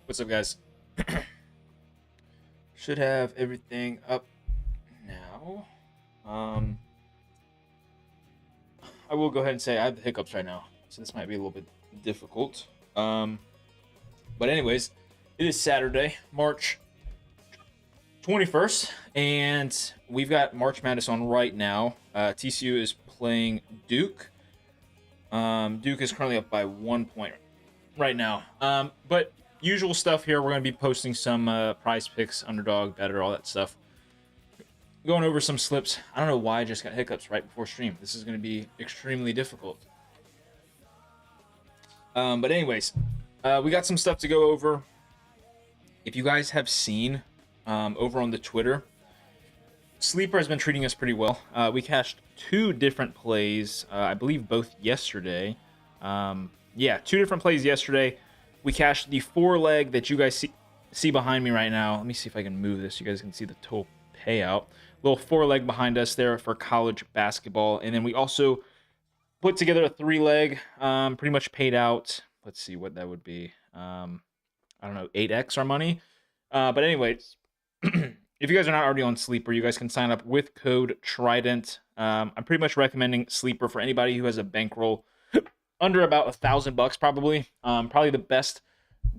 What's up, guys? Should have everything up now. I will go ahead and say I have the hiccups right now, so this might be a little bit difficult. But anyways, it is Saturday, March 21st, and we've got March Madness on right now. TCU is playing Duke. Duke is currently up by 1 point right now. But usual stuff here. We're going to be posting some prize picks, underdog, better, all that stuff. Going over some slips. I don't know why I just got hiccups right before stream. This is going to be extremely difficult. But anyways, we got some stuff to go over. If you guys have seen over on the Twitter, Sleeper has been treating us pretty well. We cashed two different plays, I believe both yesterday. Yeah, two different plays yesterday. We cashed the 4-leg that you guys see behind me right now. Let me see if I can move this. You guys can see the total payout. Little 4-leg behind us there for college basketball. And then we also put together a 3-leg, pretty much paid out. Let's see what that would be. I don't know, 8x our money. But anyways, if you guys are not already on Sleeper, you guys can sign up with code Trident. I'm pretty much recommending Sleeper for anybody who has a bankroll under about $1,000 probably. Probably the best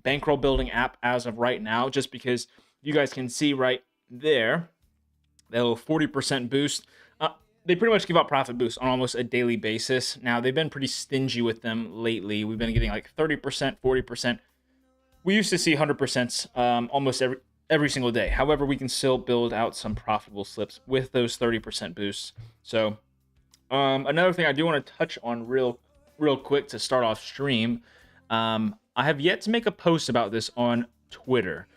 bankroll building app as of right now, just because you guys can see right there that little 40% boost. They pretty much give out profit boosts on almost a daily basis. Now, they've been pretty stingy with them lately. We've been getting like 30%, 40%. We used to see 100% almost every single day. However, we can still build out some profitable slips with those 30% boosts. So another thing I do want to touch on real quick to start off stream. I have yet to make a post about this on Twitter,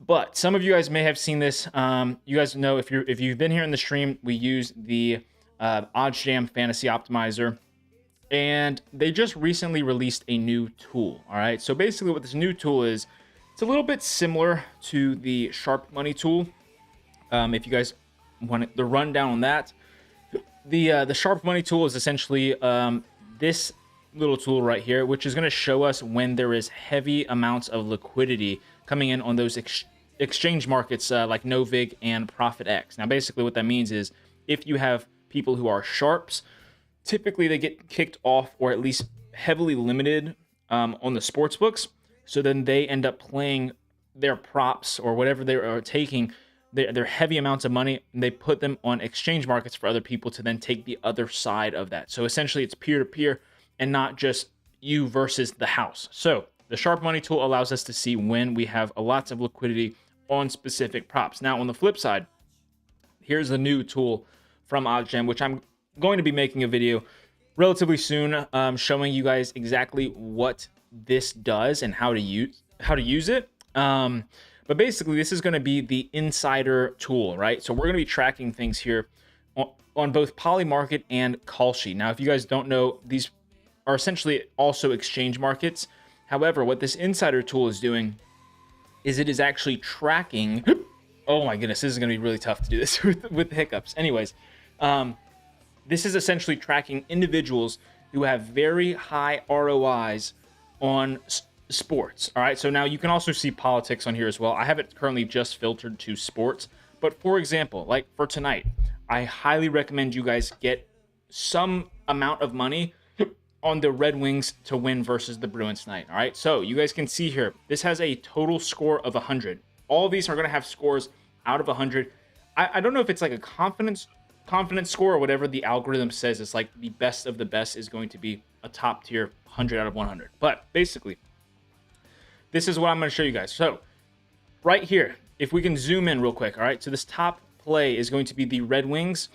but some of you guys may have seen this. You guys know if you've been here in the stream, we use the OddsJam Fantasy Optimizer, and they just recently released a new tool. All right, so basically what this new tool is, it's a little bit similar to the Sharp Money tool. If you guys want the rundown on that, the Sharp Money tool is essentially this little tool right here, which is going to show us when there is heavy amounts of liquidity coming in on those exchange markets like Novig and ProfitX. Now, basically what that means is if you have people who are sharps, typically they get kicked off or at least heavily limited on the sports books. So then they end up playing their props or whatever they are taking, their heavy amounts of money, and they put them on exchange markets for other people to then take the other side of that. So essentially it's peer-to-peer and not just you versus the house. So the Sharp Money tool allows us to see when we have lots of liquidity on specific props. Now, on the flip side, here's the new tool from OddsJam, which I'm going to be making a video relatively soon, showing you guys exactly what this does and how to use it. But basically, this is going to be the insider tool, right? So we're going to be tracking things here on both Polymarket and Kalshi. Now, if you guys don't know, these are essentially also exchange markets. However, what this insider tool is doing is it is actually tracking. Oh my goodness, this is going to be really tough to do this with hiccups. Anyways, this is essentially tracking individuals who have very high ROIs on sports. All right, so now you can also see politics on here as well. I have it currently just filtered to sports, but for example, like for tonight, I highly recommend you guys get some amount of money on the Red Wings to win versus the Bruins tonight. All right, so you guys can see here, this has a total score of 100. All of these are going to have scores out of 100. I don't know if it's like a confidence score or whatever the algorithm says. It's like the best of the best is going to be a top tier 100 out of 100. But basically, this is what I'm going to show you guys. So right here, if we can zoom in real quick, all right, so this top play is going to be the Red Wings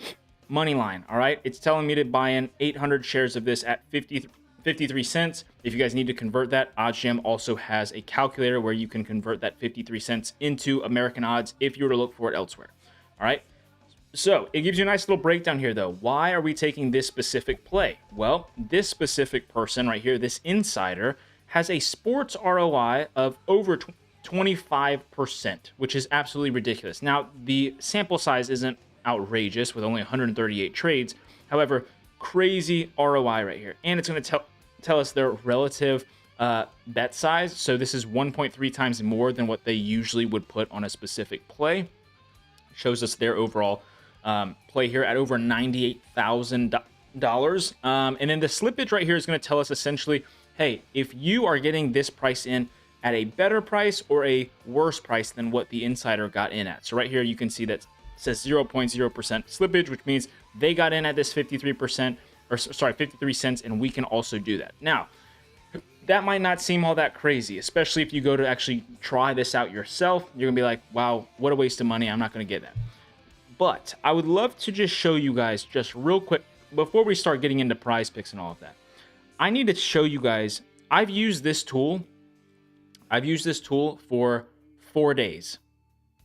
money line. All right, it's telling me to buy in 800 shares of this at 53 cents. If you guys need to convert that, OddsJam also has a calculator where you can convert that 53 cents into American odds if you were to look for it elsewhere. All right, so it gives you a nice little breakdown here though. Why are we taking this specific play? Well, this specific person right here, this insider, has a sports ROI of over 25%, which is absolutely ridiculous. Now, the sample size isn't outrageous with only 138 trades. However, crazy ROI right here. And it's going to tell us their relative bet size. So this is 1.3 times more than what they usually would put on a specific play. Shows us their overall play here at over $98,000. And then the slippage right here is going to tell us essentially, hey, if you are getting this price in at a better price or a worse price than what the insider got in at. So right here, you can see that says 0.0% slippage, which means they got in at this 53%, or sorry, 53 cents, and we can also do that. Now, that might not seem all that crazy, especially if you go to actually try this out yourself. You're gonna be like, wow, what a waste of money. I'm not gonna get that. But I would love to just show you guys just real quick before we start getting into prize picks and all of that. I need to show you guys, I've used this tool for 4 days.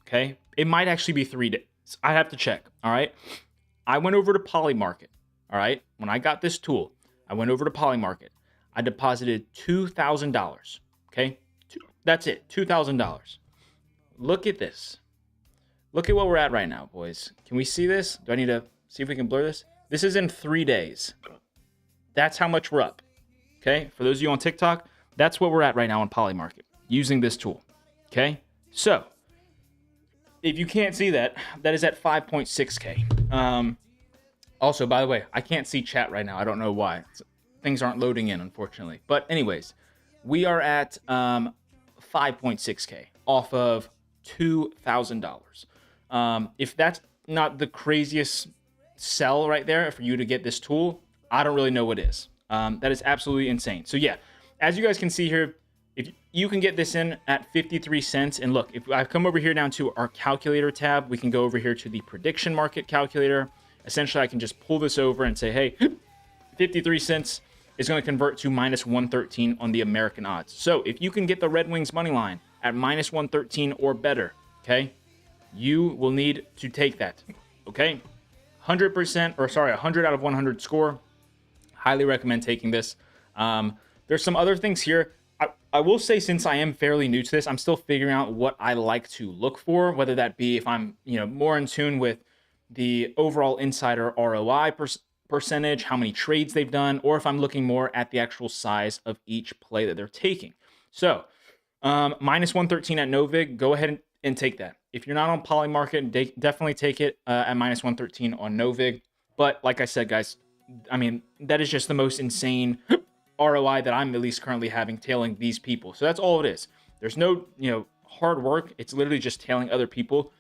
Okay. It might actually be 3 days. I have to check. All right. I went over to Polymarket. All right. When I got this tool, I went over to Polymarket. I deposited $2,000. Okay. That's it. $2,000. Look at this. Look at what we're at right now, boys. Can we see this? Do I need to see if we can blur this? This is in 3 days. That's how much we're up. Okay. For those of you on TikTok, that's what we're at right now on Polymarket using this tool. Okay. So if you can't see that, that is at 5.6K. Also, by the way, I can't see chat right now. I don't know why. Things aren't loading in, unfortunately. But anyways, we are at 5.6K off of $2,000. If that's not the craziest sell right there for you to get this tool, I don't really know what is. That is absolutely insane. So yeah, as you guys can see here, if you can get this in at 53 cents, and look, if I come over here down to our calculator tab, we can go over here to the prediction market calculator. Essentially, I can just pull this over and say, hey, 53 cents is going to convert to minus 113 on the American odds. So if you can get the Red Wings money line at minus 113 or better, okay, you will need to take that, okay? 100%, or sorry, 100 out of 100 score. Highly recommend taking this. There's some other things here. I will say, since I am fairly new to this, I'm still figuring out what I like to look for, whether that be if I'm, more in tune with the overall insider ROI percentage, how many trades they've done, or if I'm looking more at the actual size of each play that they're taking. So, minus 113 at Novig, go ahead and take that. If you're not on Polymarket, definitely take it at minus 113 on Novig. But like I said, guys, I mean, that is just the most insane ROI that I'm at least currently having tailing these people. So that's all it is. There's no, hard work. It's literally just tailing other people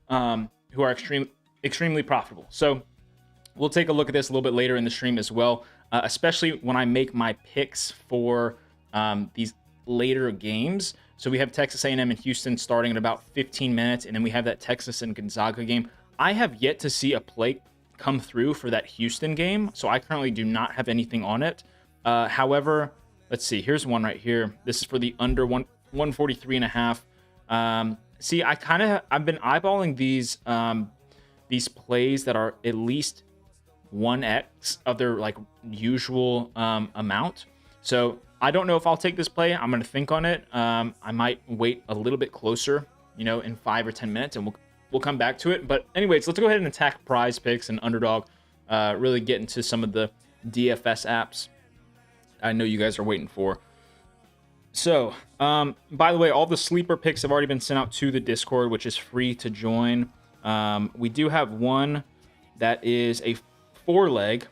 who are extremely profitable. So we'll take a look at this a little bit later in the stream as well, especially when I make my picks for these later games. So we have Texas A&M and Houston starting in about 15 minutes, and then we have that Texas and Gonzaga game. I have yet to see a play come through for that Houston game, so I currently do not have anything on it. However, let's see. Here's one right here. This is for the under 143.5. See, I've been eyeballing these plays that are at least 1x of their usual amount. So I don't know if I'll take this play. I'm gonna think on it. I might wait a little bit closer, in 5 or 10 minutes, and we'll come back to it. But anyways, let's go ahead and attack prize picks and underdog. Really get into some of the DFS apps I know you guys are waiting for. So, by the way, all the sleeper picks have already been sent out to the Discord, which is free to join. We do have one that is a 4-leg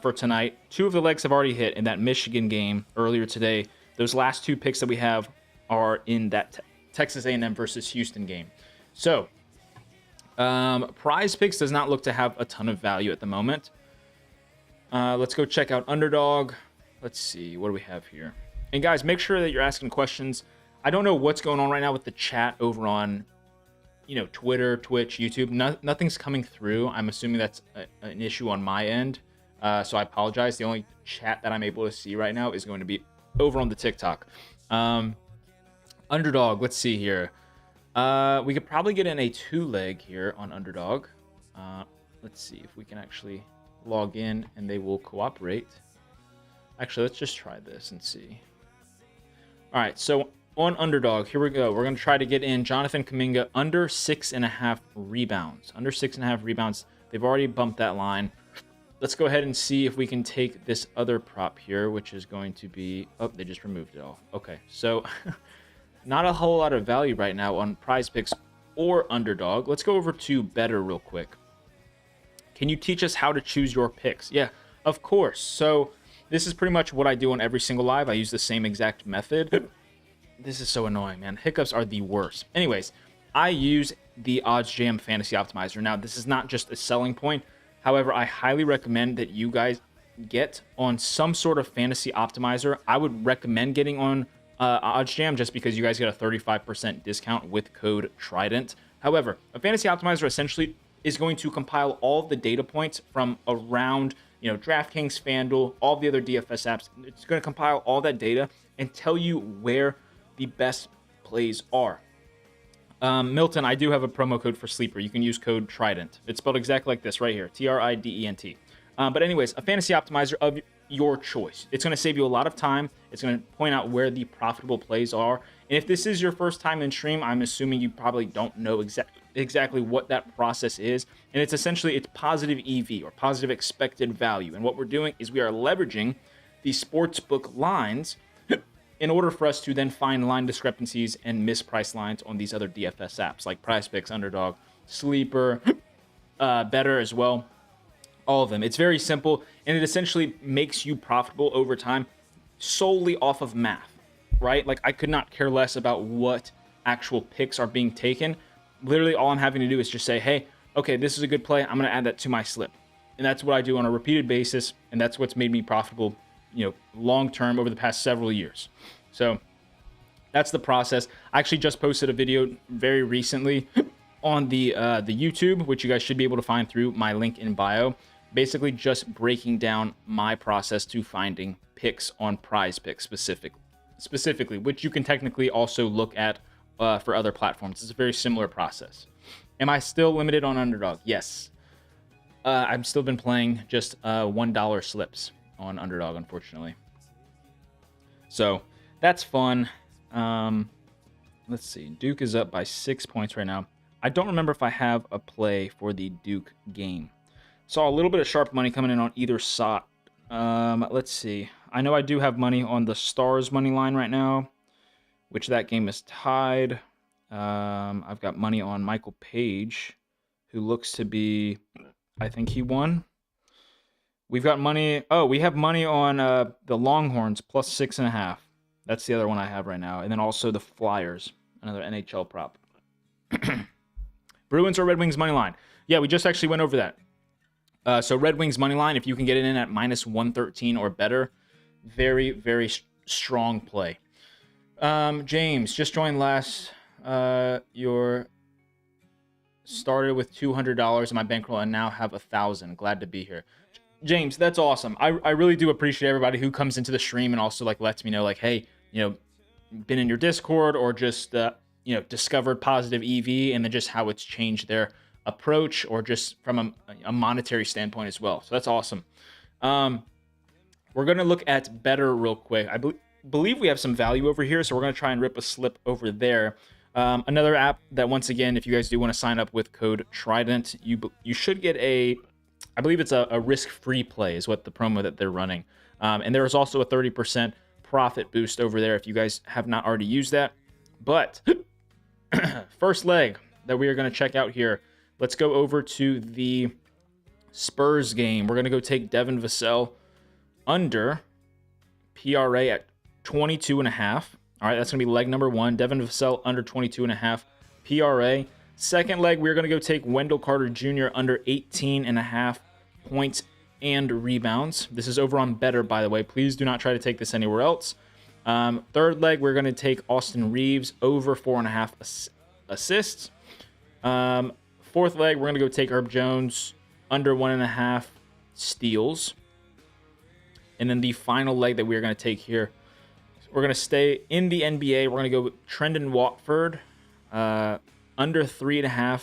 for tonight. 2 of the legs have already hit in that Michigan game earlier today. Those last 2 picks that we have are in that Texas A&M versus Houston game. So, prize picks does not look to have a ton of value at the moment. Let's go check out underdog. Let's see, what do we have here? And guys, make sure that you're asking questions. I don't know what's going on right now with the chat over on, Twitter, Twitch, YouTube. Nothing's coming through. I'm assuming that's an issue on my end. So I apologize. The only chat that I'm able to see right now is going to be over on the TikTok. Underdog, let's see here. We could probably get in a 2-leg here on underdog. Let's see if we can actually log in and they will cooperate. Actually, let's just try this and see. All right, so on underdog, here we go. We're going to try to get in Jonathan Kuminga under 6.5 rebounds. Under 6.5 rebounds. They've already bumped that line. let's go ahead and see if we can take this other prop here, which is going to be... Oh, they just removed it all. Okay, so not a whole lot of value right now on Prize Picks or Underdog. Let's go over to Better real quick. Can you teach us how to choose your picks? Yeah, of course. So this is pretty much what I do on every single live. I use the same exact method. This is so annoying, man. Hiccups are the worst. Anyways, I use the OddsJam Fantasy Optimizer. Now, this is not just a selling point. However, I highly recommend that you guys get on some sort of fantasy optimizer. I would recommend getting on OddsJam just because you guys get a 35% discount with code Trident. However, a fantasy optimizer essentially is going to compile all of the data points from around, you know, DraftKings, FanDuel, all the other DFS apps. It's going to compile all that data and tell you where the best plays are. Milton, I do have a promo code for Sleeper. You can use code Trident. It's spelled exactly like this right here, TRIDENT. But anyways, a fantasy optimizer of your choice. It's going to save you a lot of time. It's going to point out where the profitable plays are. And if this is your first time in stream, I'm assuming you probably don't know exactly what that process is. And it's essentially, it's positive EV or positive expected value. And what we're doing is we are leveraging the sportsbook lines in order for us to then find line discrepancies and mispriced lines on these other DFS apps like Prize Picks, Underdog, Sleeper, Better as well. All of them. It's very simple, and it essentially makes you profitable over time solely off of math, right? Like, I could not care less about what actual picks are being taken. Literally, all I'm having to do is just say, hey, okay, this is a good play. I'm going to add that to my slip. And that's what I do on a repeated basis, and that's what's made me profitable, you know, long term over the past several years. So that's the process. I actually just posted a video very recently on the YouTube, which you guys should be able to find through my link in bio. Basically just breaking down my process to finding picks on Prize Picks specifically, which you can technically also look at for other platforms. It's a very similar process. Am I still limited on Underdog? Yes. I've still been playing just $1 slips on Underdog, unfortunately. So that's fun. Let's see. Duke is up by 6 points right now. I don't remember if I have a play for the Duke game. Saw a little bit of sharp money coming in on either side. Let's see. I know I do have money on the Stars money line right now, which that game is tied. I've got money on Michael Page, who looks to be, I think he won. We've got money. Oh, we have money on the Longhorns plus 6.5. That's the other one I have right now. And then also the Flyers, another NHL prop. Bruins or Red Wings money line. Yeah, we just actually went over that. So Red Wings money line, if you can get it in at minus 113 or better, very, very strong play. James, just joined last. Your started with $200 in my bankroll and now have 1,000. Glad to be here. James, that's awesome. I really do appreciate everybody who comes into the stream and also like lets me know like, hey, you know, been in your Discord or just you know, discovered positive EV and then just how it's changed their approach or just from a monetary standpoint as well. So that's awesome. We're going to look at Better real quick. I believe we have some value over here, so we're going to try and rip a slip over there. Another app that, once again, if you guys do want to sign up with code Trident, you should get I believe it's a risk-free play is what the promo that they're running. And there is also a 30% profit boost over there if you guys have not already used that. But first leg that we are going to check out here, let's go over to the Spurs game. We're going to go take Devin Vassell under PRA at 22.5. All right, that's going to be leg number one. Devin Vassell under 22.5 PRA. Second leg, we're going to go take Wendell Carter Jr. under 18.5 points and rebounds. This is over on Better, by the way. Please do not try to take this anywhere else. Third leg, we're going to take Austin Reeves over 4.5 assists. Fourth leg, we're going to go take Herb Jones under 1.5 steals. And then the final leg that we're going to take here, we're going to stay in the NBA. We're going to go with Trendon Watford under 3.5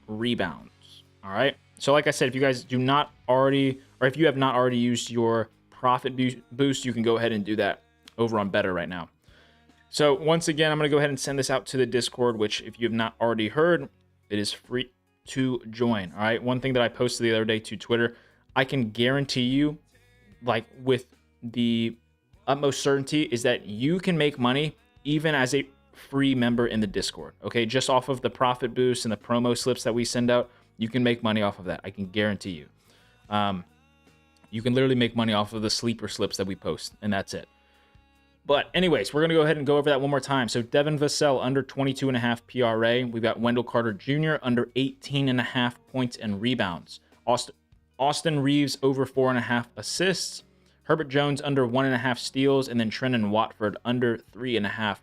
rebounds. All right. So like I said, if you guys do not already, or if you have not already used your profit boost, you can go ahead and do that over on Better right now. So once again, I'm going to go ahead and send this out to the Discord, which if you have not already heard, it is free to join. All right. One thing that I posted the other day to Twitter, I can guarantee you, like with the utmost certainty, is that you can make money even as a free member in the Discord. Okay, just off of the profit boost and the promo slips that we send out, you can make money off of that. I can guarantee you. You can literally make money off of the sleeper slips that we post, and that's it. But anyways, we're going to go ahead and go over that one more time. So Devin Vassell under 22.5 PRA. We've got Wendell Carter Jr. under 18.5 points and rebounds. Austin Reeves over 4.5 assists. Herbert Jones under 1.5 steals. And then Trendon Watford under 3.5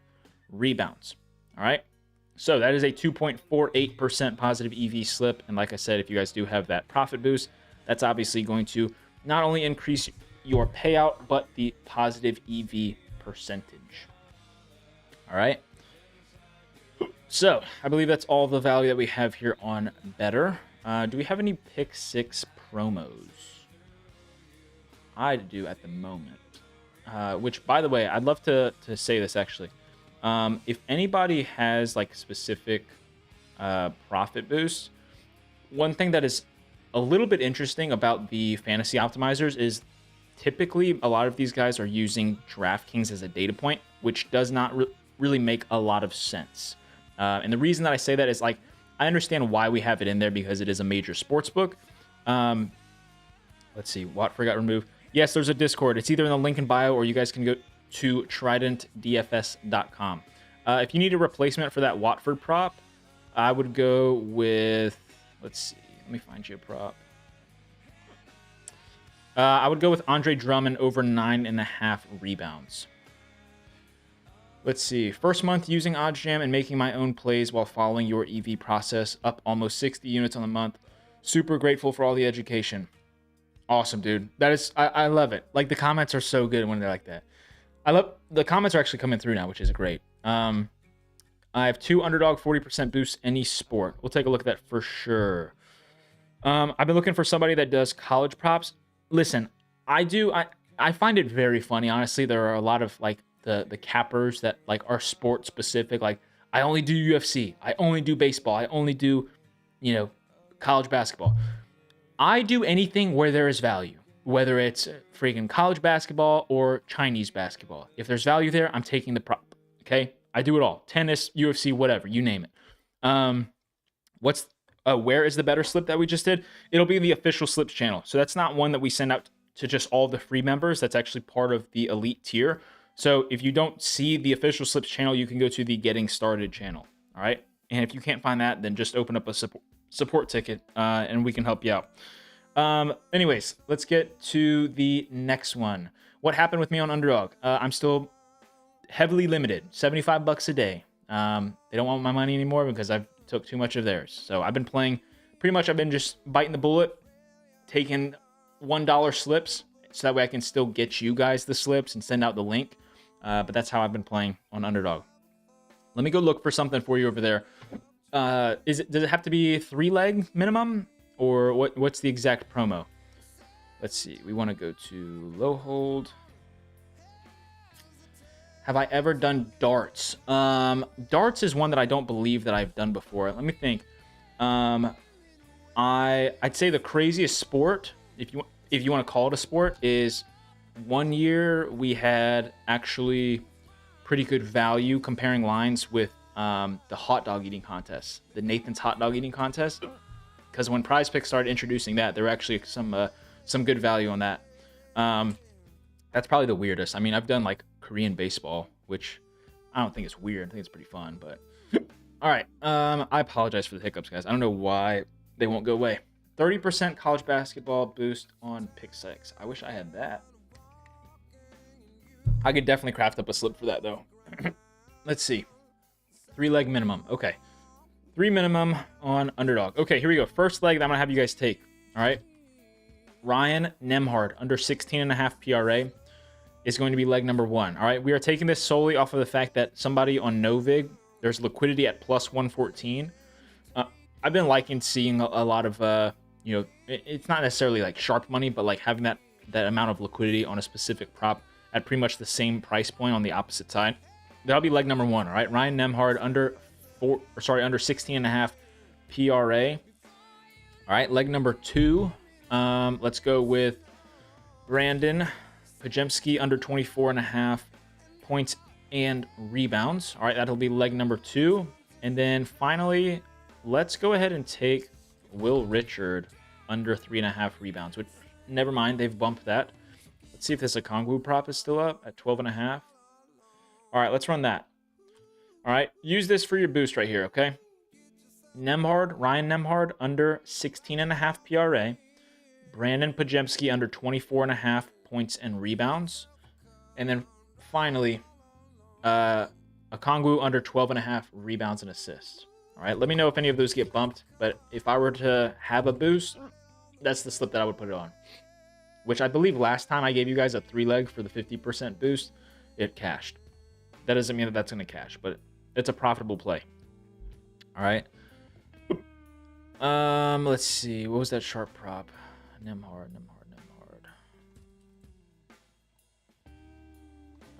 rebounds. All right. So that is a 2.48% positive EV slip. And like I said, if you guys do have that profit boost, that's obviously going to not only increase your payout, but the positive EV percentage. All right. So I believe that's all the value that we have here on Betr. Do we have any pick six promos? I do at the moment. Which, by the way, I'd love to say this actually. If anybody has like specific profit boosts, one thing that is a little bit interesting about the fantasy optimizers is typically a lot of these guys are using DraftKings as a data point, which does not really make a lot of sense. And the reason that I say that is like, I understand why we have it in there because it is a major sports book. Let's see, Watford got removed. Yes, there's a Discord. It's either in the link in bio or you guys can go to tridentdfs.com. If you need a replacement for that Watford prop, I would go with, let's see, let me find you a prop. I would go with Andre Drummond over 9.5 rebounds. Let's see. First month using OddsJam and making my own plays while following your EV process. Up almost 60 units on the month. Super grateful for all the education. Awesome, dude. That is, I love it. Like, the comments are so good when they're like that. The comments are actually coming through now, which is great. I have 2 underdog 40% boosts any sport. We'll take a look at that for sure. I've been looking for somebody that does college props. Listen, I find it very funny, honestly. There are a lot of like the cappers that like are sport specific. Like, I only do UFC, I only do baseball, I only do, college basketball. I do anything where there is value, whether it's freaking college basketball or Chinese basketball. If there's value there, I'm taking the prop. Okay, I do it all. Tennis, UFC, whatever, you name it. Where is the Betr slip that we just did? It'll be in the official slips channel. So that's not one that we send out to just all the free members. That's actually part of the elite tier. So if you don't see the official slips channel, you can go to the getting started channel. All right. And if you can't find that, then just open up a support ticket and we can help you out. Anyways, let's get to the next one. What happened with me on Underdog? I'm still heavily limited, $75 a day. They don't want my money anymore because I've took too much of theirs. So I've been playing, pretty much I've been just biting the bullet, taking $1 slips, so that way I can still get you guys the slips and send out the link. But that's how I've been playing on Underdog. Let me go look for something for you over there. Does it have to be 3-leg minimum, or what's the exact promo? Let's see. We want to go to low hold. Have I ever done darts? Darts is one that I don't believe that I've done before. Let me think. I'd say the craziest sport, if you want to call it a sport, is one year we had actually pretty good value comparing lines with the hot dog eating contest, the Nathan's hot dog eating contest. Because when PrizePicks started introducing that, there were actually some good value on that. That's probably the weirdest. I mean, I've done like Korean baseball, which I don't think it's weird. I think it's pretty fun, but all right. I apologize for the hiccups, guys. I don't know why they won't go away. 30% college basketball boost on pick six. I wish I had that. I could definitely craft up a slip for that though. Let's see. 3-leg minimum. Okay. 3 minimum on Underdog. Okay, here we go. First leg that I'm going to have you guys take. All right. Ryan Nembhard under 16.5 PRA is going to be leg number 1. All right. We are taking this solely off of the fact that somebody on Novig, there's liquidity at plus 114. I've been liking seeing a lot of, it's not necessarily like sharp money, but like having that amount of liquidity on a specific prop at pretty much the same price point on the opposite side. That'll be leg number 1. All right. Ryan Nembhard under 16.5 PRA. All right. Leg number 2. Let's go with Brandon Pajemski under 24.5 points and rebounds. All right, that'll be leg number 2. And then finally, let's go ahead and take Will Richard under 3.5 rebounds, which never mind, they've bumped that. Let's see if this Okongwu prop is still up at 12.5. All right, let's run that. All right, use this for your boost right here, okay? Ryan Nembhard under 16.5 PRA. Brandon Pajemski under 24.5 points and rebounds. And then finally, Okongwu under 12.5 rebounds and assists. All right, let me know if any of those get bumped. But if I were to have a boost, that's the slip that I would put it on. Which I believe last time I gave you guys a 3-leg for the 50% boost, it cashed. That doesn't mean that that's going to cash, but it's a profitable play. All right. Let's see. What was that sharp prop? Nembhard.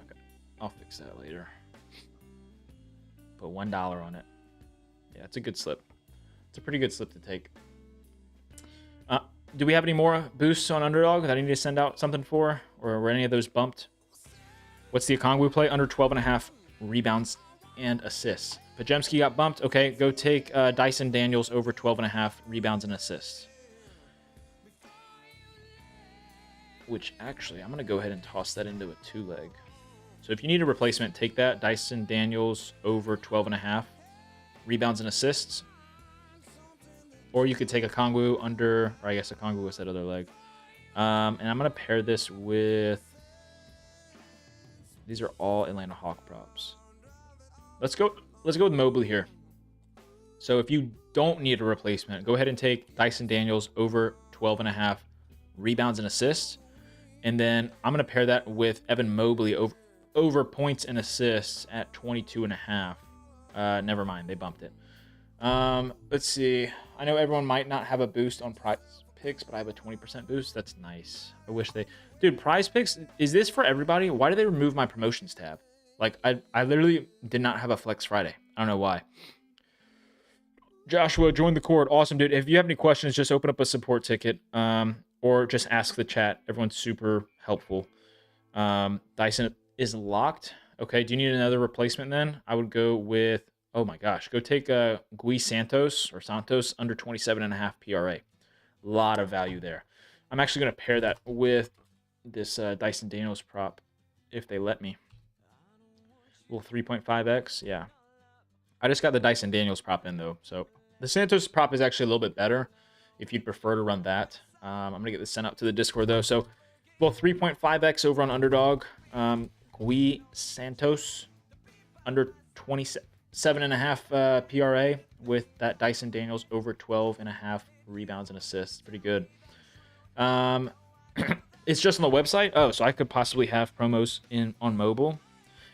Okay, I'll fix that later. Put $1 on it. Yeah, it's a good slip. It's a pretty good slip to take. Do we have any more boosts on Underdog that I need to send out something for? Or were any of those bumped? What's the Okongwu play? Under 12.5 rebounds and assists. Pajemski got bumped. Okay, go take Dyson Daniels over 12.5 rebounds and assists. Which, actually, I'm going to go ahead and toss that into a 2-leg. So if you need a replacement, take that. Dyson Daniels over 12.5 rebounds and assists. Or you could take Okongwu under, or I guess Okongwu was that other leg. And I'm going to pair this with, these are all Atlanta Hawk props. Let's go with Mobley here. So if you don't need a replacement, go ahead and take Dyson Daniels over 12.5 rebounds and assists. And then I'm going to pair that with Evan Mobley over points and assists at 22.5. Never mind, they bumped it. Let's see. I know everyone might not have a boost on Prize Picks, but I have a 20% boost. That's nice. I wish they... Dude, Prize Picks, is this for everybody? Why did they remove my promotions tab? Like, I literally did not have a Flex Friday. I don't know why. Joshua, join the Court. Awesome, dude. If you have any questions, just open up a support ticket, or just ask the chat. Everyone's super helpful. Dyson is locked. Okay, do you need another replacement then? I would go with... Oh my gosh, go take Gui Santos under 27.5 PRA. A lot of value there. I'm actually going to pair that with this Dyson Daniels prop if they let me. Little 3.5x, yeah. I just got the Dyson Daniels prop in though, so the Santos prop is actually a little bit better if you'd prefer to run that. I'm going to get this sent out to the Discord though. So, well, 3.5x over on Underdog. Gui Santos under 27.5 PRA with that Dyson Daniels over 12.5 rebounds and assists. Pretty good. It's just on the website. Oh, so I could possibly have promos on mobile.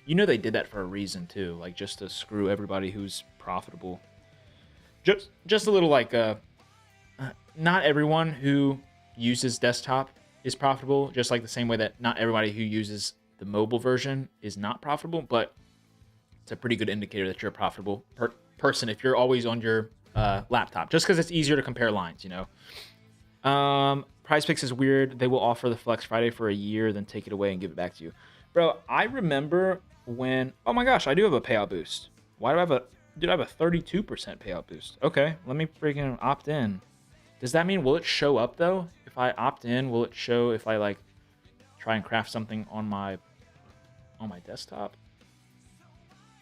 You know they did that for a reason too, like just to screw everybody who's profitable. Just a little like not everyone who uses desktop is profitable, just like the same way that not everybody who uses the mobile version is not profitable, but it's a pretty good indicator that you're a profitable person if you're always on your laptop, just because it's easier to compare lines, you know. Prize Picks is weird. They will offer the Flex Friday for a year, then take it away and give it back to you. Bro, I remember when... Oh my gosh, I do have a payout boost. Why do I have a... Dude, I have a 32% payout boost. Okay, let me freaking opt in. Does that mean, will it show up, though? If I opt in, will it show if I, like, try and craft something on my desktop?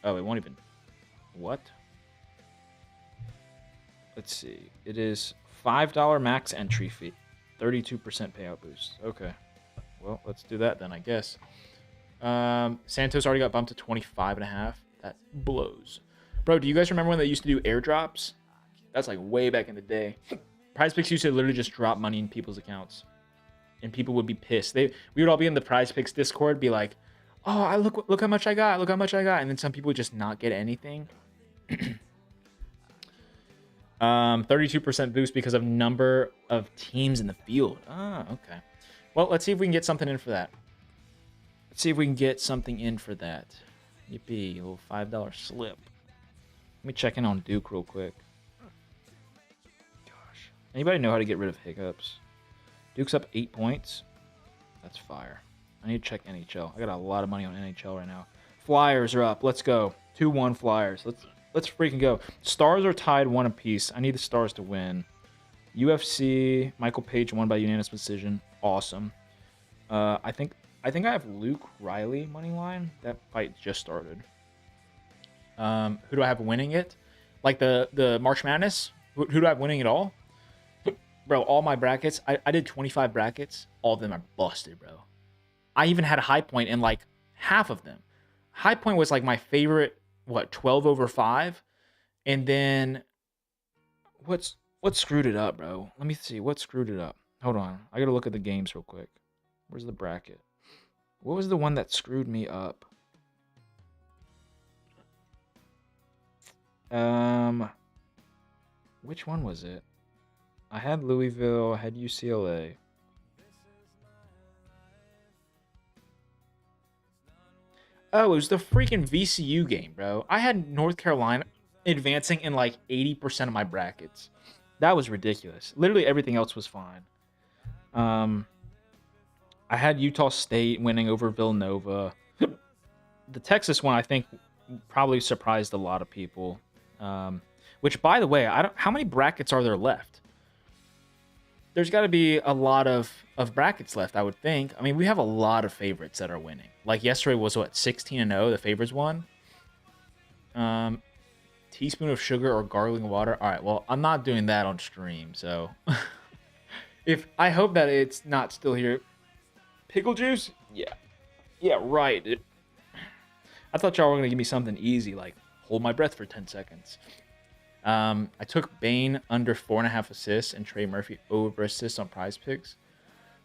Oh, it won't even... What? Let's see. It is $5 max entry fee. 32% payout boost. Okay. Well, let's do that then, I guess. Santos already got bumped to 25.5. That blows. Bro, do you guys remember when they used to do airdrops? That's like way back in the day. Prize Picks used to literally just drop money in people's accounts. And people would be pissed. We would all be in the Prize Picks Discord, be like, oh, look how much I got. Look how much I got. And then some people would just not get anything. 32% boost because of number of teams in the field. Ah, okay. Well, let's see if we can get something in for that. Let's see if we can get something in for that. Yippee, a little $5 slip. Let me check in on Duke real quick. Gosh. Anybody know how to get rid of hiccups? Duke's up 8 points. That's fire. I need to check NHL. I got a lot of money on NHL right now. Flyers are up. Let's go. 2-1 Flyers. Let's freaking go. Stars are tied 1 apiece. I need the Stars to win. UFC, Michael Page won by unanimous decision. Awesome. I think I have Luke Riley money line. That fight just started. Who do I have winning it? Like the March Madness? Who do I have winning it all? Bro, all my brackets, I did 25 brackets. All of them are busted, bro. I even had a high point in like half of them. High point was like my favorite, 12 over 5? And then what screwed it up, bro? Let me see. What screwed it up? Hold on. I got to look at the games real quick. Where's the bracket? What was the one that screwed me up? Which one was it? I had Louisville, I had UCLA. Oh, it was the freaking VCU game, bro. I had North Carolina advancing in like 80% of my brackets. That was ridiculous. Literally everything else was fine. I had Utah State winning over Villanova. The Texas one, I think, probably surprised a lot of people. Which, by the way, how many brackets are there left? There's got to be a lot of brackets left, I would think. I mean, we have a lot of favorites that are winning. Like yesterday was 16-0, the favorites won. Teaspoon of sugar or gargling water. All right, well, I'm not doing that on stream, so I hope that it's not still here. Pickle juice? Yeah, right. I thought y'all were gonna give me something easy, like hold my breath for 10 seconds. I took Bane under 4.5 assists and Trey Murphy over assists on Prize Picks.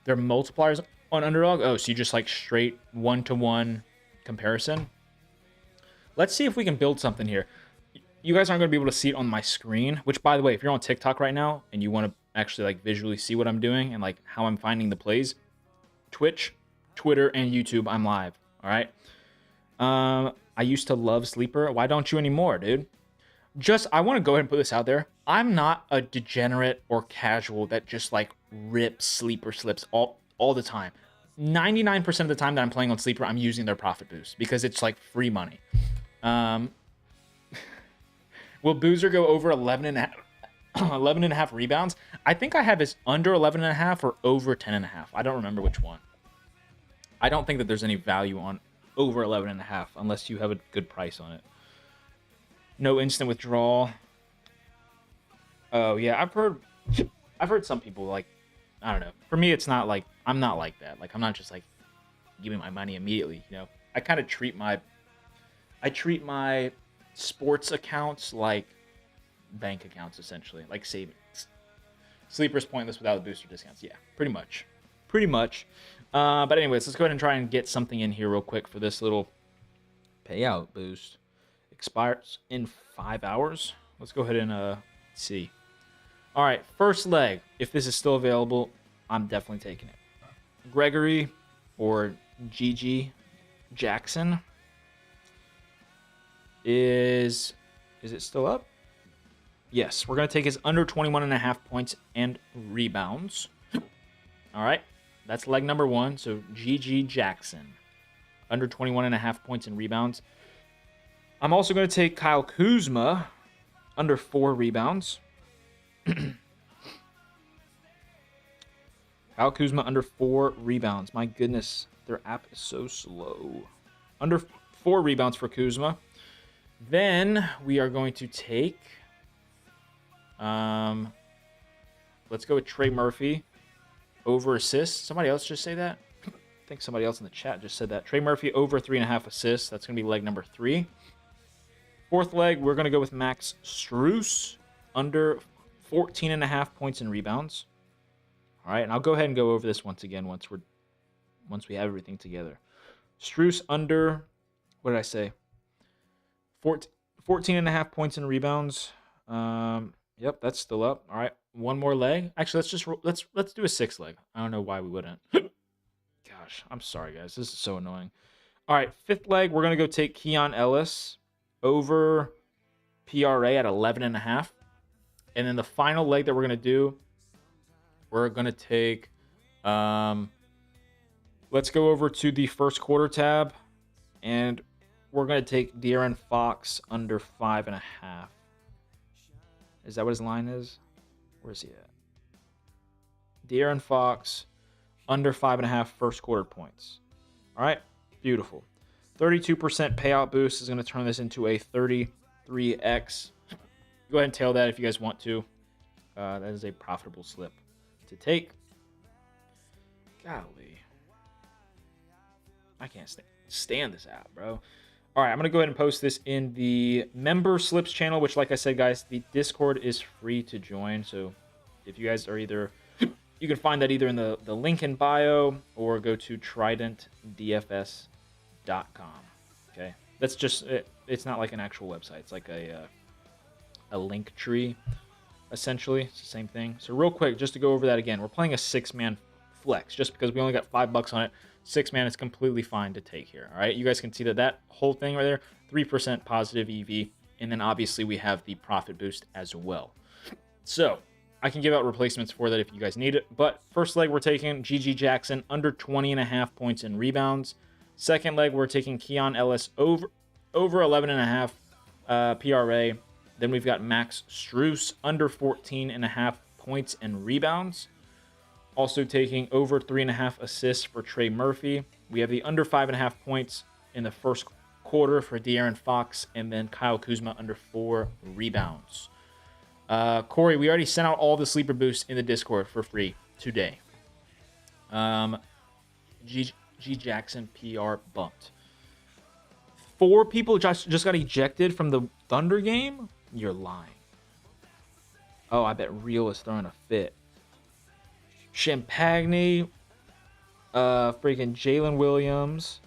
Their multipliers on Underdog. Oh, so you just like straight 1-to-1 comparison. Let's see if we can build something here. You guys aren't going to be able to see it on my screen, which, by the way, if you're on TikTok right now and you want to actually like visually see what I'm doing and like how I'm finding the plays, Twitch, Twitter, and YouTube, I'm live. All right. I used to love Sleeper. Why don't you anymore, dude? I want to go ahead and put this out there. I'm not a degenerate or casual that just like rips Sleeper slips all the time. 99% of the time that I'm playing on Sleeper, I'm using their profit boost because it's like free money. Will Boozer go over 11.5 rebounds? I think I have his under 11.5 or over 10.5. I don't remember which one. I don't think that there's any value on over 11.5 unless you have a good price on it. No instant withdrawal. Oh yeah, I've heard some people like, I don't know. For me, it's not like, I'm not like that. Like I'm not just like giving my money immediately. You know, I kind of treat my sports accounts like bank accounts essentially, like savings. Sleeper's pointless without the booster discounts. Yeah, pretty much. But anyways, let's go ahead and try and get something in here real quick for this little payout boost. Expires in 5 hours. Let's go ahead and see. All right, first leg. If this is still available, I'm definitely taking it. Gregory or GG Jackson. Is it still up? Yes, we're going to take his under 21.5 points and rebounds. All right, that's leg number 1. So GG Jackson, under 21.5 points and rebounds. I'm also going to take Kyle Kuzma, under 4 rebounds. Kyle Kuzma, under 4 rebounds. My goodness, their app is so slow. Under 4 rebounds for Kuzma. Then we are going to take, let's go with Trey Murphy, over assists. Somebody else just say that? I think somebody else in the chat just said that. Trey Murphy over 3.5 assists. That's going to be leg number 3. Fourth leg, we're going to go with Max Strus, under 14.5 points and rebounds. All right, and I'll go ahead and go over this once again once we have everything together. Strus under, what did I say? 14.5 points and rebounds. Yep, that's still up. All right, one more leg. Actually, let's do a 6th leg. I don't know why we wouldn't. Gosh, I'm sorry, guys. This is so annoying. All right, 5th leg, we're going to go take Keon Ellis over PRA at 11.5. And then the final leg that we're going to do, we're going to take Let's go over to the first quarter tab, and we're going to take De'Aaron Fox under 5.5. Is that what his line is? Where's he at? De'Aaron Fox under 5.5 first quarter points. All right, beautiful. 32% payout boost is going to turn this into a 33x. Go ahead and tail that if you guys want to. That is a profitable slip to take. Golly. I can't stand this app, bro. All right, I'm going to go ahead and post this in the member slips channel, which, like I said, guys, the Discord is free to join. So if you guys are either, you can find that either in the link in bio or go to tridentdfs.com. Okay, that's just, it's not like an actual website. It's like a link tree, essentially. It's the same thing. So real quick, just to go over that again, we're playing a 6-man flex just because we only got $5 on it. 6-man is completely fine to take here. All right, you guys can see that whole thing right there, 3% positive EV, and then obviously we have the profit boost as well. So I can give out replacements for that if you guys need it. But first leg, we're taking GG Jackson under 20.5 points in rebounds. Second leg, we're taking Keon Ellis over 11.5 PRA. Then we've got Max Strus under 14.5 points and rebounds. Also taking over 3.5 assists for Trey Murphy. We have the under 5.5 points in the first quarter for De'Aaron Fox, and then Kyle Kuzma under 4 rebounds. Corey, we already sent out all the sleeper boosts in the Discord for free today. G Jackson PR bumped. 4 people just got ejected from the Thunder game? You're lying. Oh, I bet Real is throwing a fit. Champagne, freaking Jalen Williams.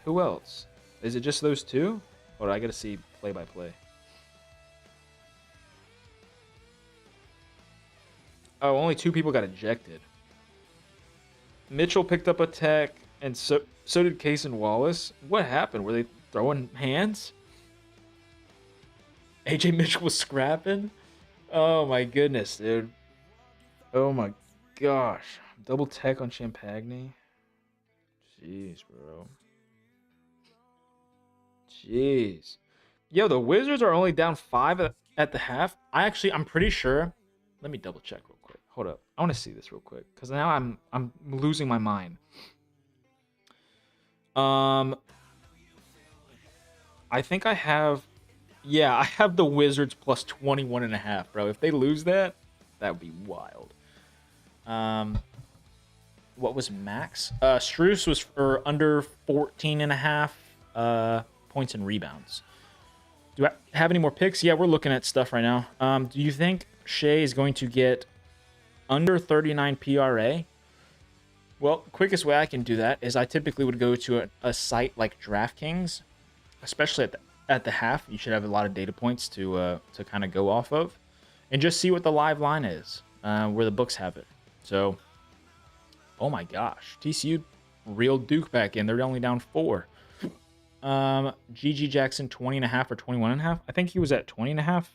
Who else? Is it just those 2? Or I gotta see play by play. Oh, only 2 people got ejected. Mitchell picked up a tech, and so did Case and Wallace. What happened? Were they throwing hands? AJ Mitchell was scrapping? Oh my goodness, dude. Oh my gosh. Double tech on Champagne. Jeez, bro. Jeez. Yo, the Wizards are only down 5 at the half. I'm pretty sure. Let me double check real quick. Hold up. I want to see this real quick because now I'm losing my mind. I think I have. Yeah, I have the Wizards plus 21.5, bro. If they lose that would be wild. What was max? Strus was for under 14.5 points and rebounds. Do I have any more picks? Yeah, we're looking at stuff right now. Do you think Shea is going to get under 39 PRA? Well, the quickest way I can do that is I typically would go to a site like DraftKings, especially at the half. You should have a lot of data points to kind of go off of, and just see what the live line is, where the books have it. So, oh my gosh, TCU real Duke back in. They're only down 4. GG Jackson 20.5 or 21.5. I think he was at 20.5.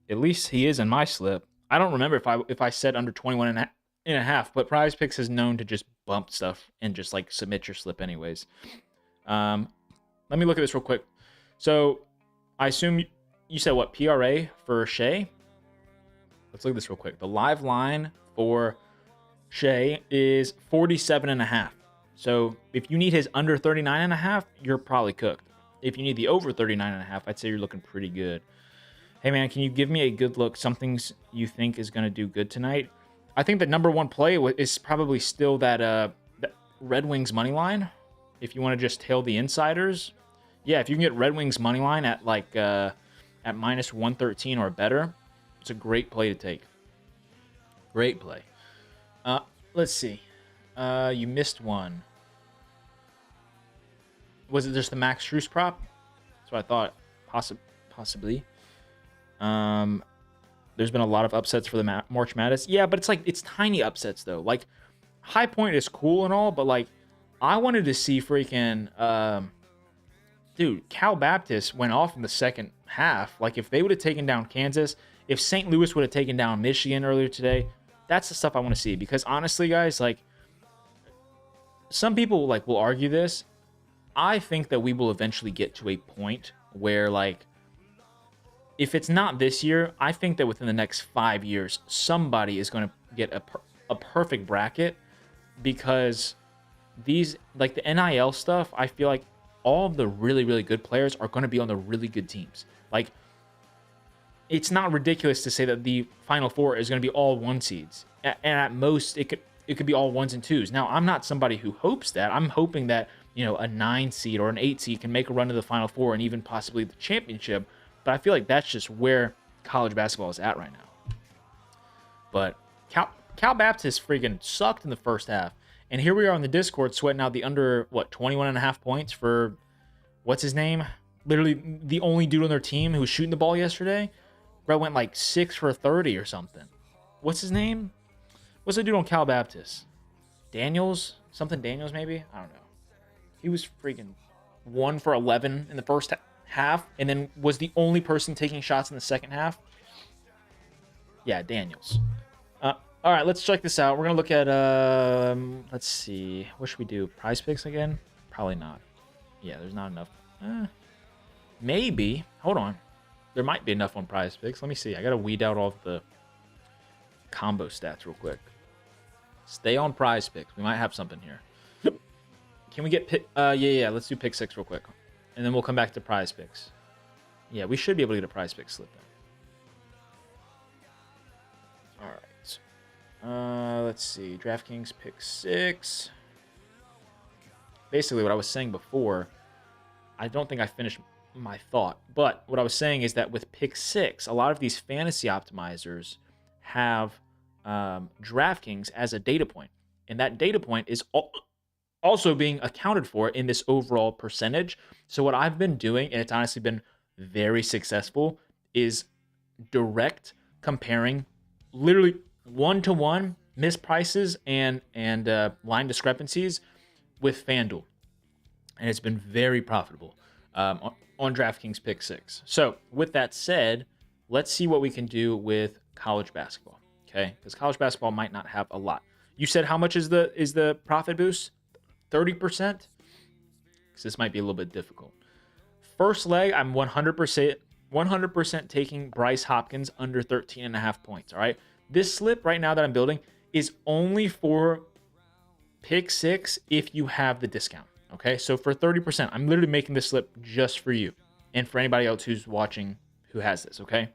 At least he is in my slip. I don't remember if I said under 21.5, but Prize Picks is known to just bump stuff and just like submit your slip anyways. Let me look at this real quick. So I assume you said what, PRA for Shea? Let's look at this real quick. The live line for Shea is 47.5. So if you need his under 39.5, you're probably cooked. If you need the over 39.5, I'd say you're looking pretty good. Hey man, can you give me a good look? Something you think is going to do good tonight? I think the number one play is probably still that Red Wings money line. If you want to just tail the insiders, yeah. If you can get Red Wings money line at like at minus 113 or better, it's a great play to take. Great play. Let's see. You missed one. Was it just the Max Strus prop? That's what I thought. Possibly. There's been a lot of upsets for the March Madness. Yeah, but it's tiny upsets though. Like High Point is cool and all, but like I wanted to see freaking dude, Cal Baptist went off in the second half. Like if they would have taken down Kansas, if St. Louis would have taken down Michigan earlier today, that's the stuff I want to see. Because honestly, guys, like some people like will argue this. I think that we will eventually get to a point where, like, if it's not this year, I think that within the next 5 years, somebody is going to get a perfect bracket, because these, like the NIL stuff, I feel like all of the really, really good players are going to be on the really good teams. Like, it's not ridiculous to say that the Final Four is going to be all 1 seeds. And at most, it could be all 1s and 2s. Now, I'm not somebody who hopes that. I'm hoping that, you know, a 9 seed or an 8 seed can make a run to the Final Four and even possibly the championship. But I feel like that's just where college basketball is at right now. But Cal Baptist freaking sucked in the first half. And here we are on the Discord sweating out the under, 21.5 points for, what's his name? Literally the only dude on their team who was shooting the ball yesterday. Bro went like 6 for 30 or something. What's his name? What's the dude on Cal Baptist? Daniels? Something Daniels maybe? I don't know. He was freaking 1 for 11 in the first half, and then was the only person taking shots in the second half. Yeah, Daniels. All right, let's check this out. We're going to look at, let's see. What should we do? Prize picks again? Probably not. Yeah, there's not enough. Maybe. Hold on. There might be enough on prize picks. Let me see. I got to weed out all of the combo stats real quick. Stay on prize picks. We might have something here. Can we get pick? Yeah. Let's do pick 6 real quick. And then we'll come back to prize picks. Yeah, we should be able to get a prize pick slip in. All right. Let's see. DraftKings pick 6. Basically, what I was saying before, I don't think I finished my thought. But what I was saying is that with pick 6, a lot of these fantasy optimizers have DraftKings as a data point. And that data point is also being accounted for in this overall percentage. So what I've been doing, and it's honestly been very successful, is direct comparing literally 1-to-1 misprices and line discrepancies with FanDuel. And it's been very profitable on DraftKings pick 6. So with that said, let's see what we can do with college basketball. Okay, because college basketball might not have a lot. You said how much is the profit boost? 30%? Because this might be a little bit difficult. First leg, I'm 100% taking Bryce Hopkins under 13.5 points. All right, this slip right now that I'm building is only for pick 6 if you have the discount. Okay, so for 30%, I'm literally making this slip just for you and for anybody else who's watching who has this. Okay,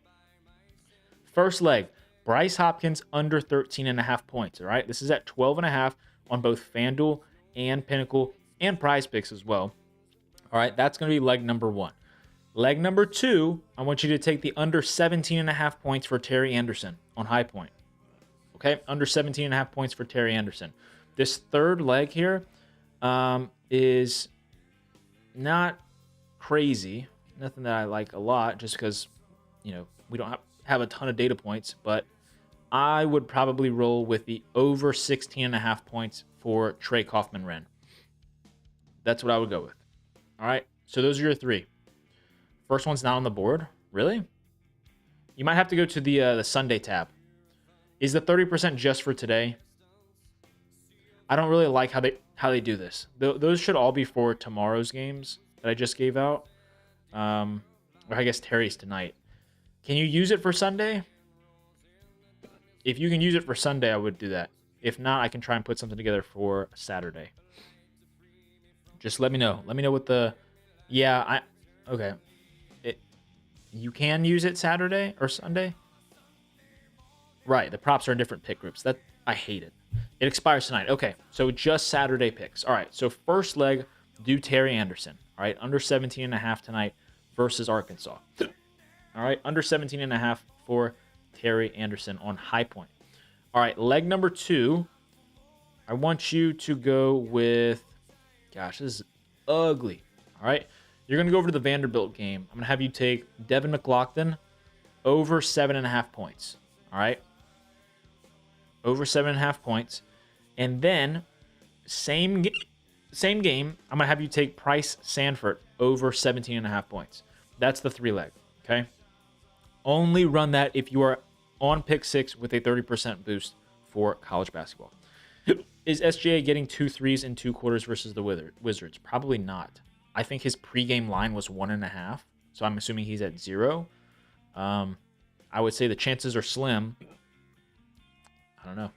first leg, Bryce Hopkins under 13.5 points. All right, this is at 12.5 on both FanDuel and Pinnacle and Prize Picks as well. All right, that's going to be leg number 1. Leg number 2, I want you to take the under 17.5 points for Terry Anderson on High Point. Okay, under 17.5 points for Terry Anderson. This third leg here is not crazy. Nothing that I like a lot, just because, you know, we don't have a ton of data points, but I would probably roll with the over 16.5 points for Trey Kaufman-Renn. That's what I would go with. All right, so those are your 3. First one's not on the board. Really? You might have to go to the Sunday tab. Is the 30% just for today? I don't really like how they do this. Those should all be for tomorrow's games that I just gave out. Or I guess Terry's tonight. Can you use it for Sunday? If you can use it for Sunday, I would do that. If not, I can try and put something together for Saturday. Just let me know. Let me know what the... Yeah, okay. You can use it Saturday or Sunday? Right, the props are in different pick groups. That I hate it. It expires tonight. Okay, so just Saturday picks. All right, so first leg, do Terry Anderson. All right, under 17.5 tonight versus Arkansas. All right, under 17.5 for Terry Anderson on High Point. All right, leg number 2, I want you to go with... Gosh, this is ugly. All right, you're going to go over to the Vanderbilt game. I'm going to have you take Devin McLaughlin over 7.5 points. All right, over 7.5 points. And then same game, I'm going to have you take Price Sanford over 17.5 points. That's the 3 leg, okay? Only run that if you are on pick 6 with a 30% boost for college basketball. Is SGA getting 2 threes in 2 quarters versus the Wizards? Probably not. I think his pregame line was 1.5, so I'm assuming he's at 0. I would say the chances are slim. I don't know.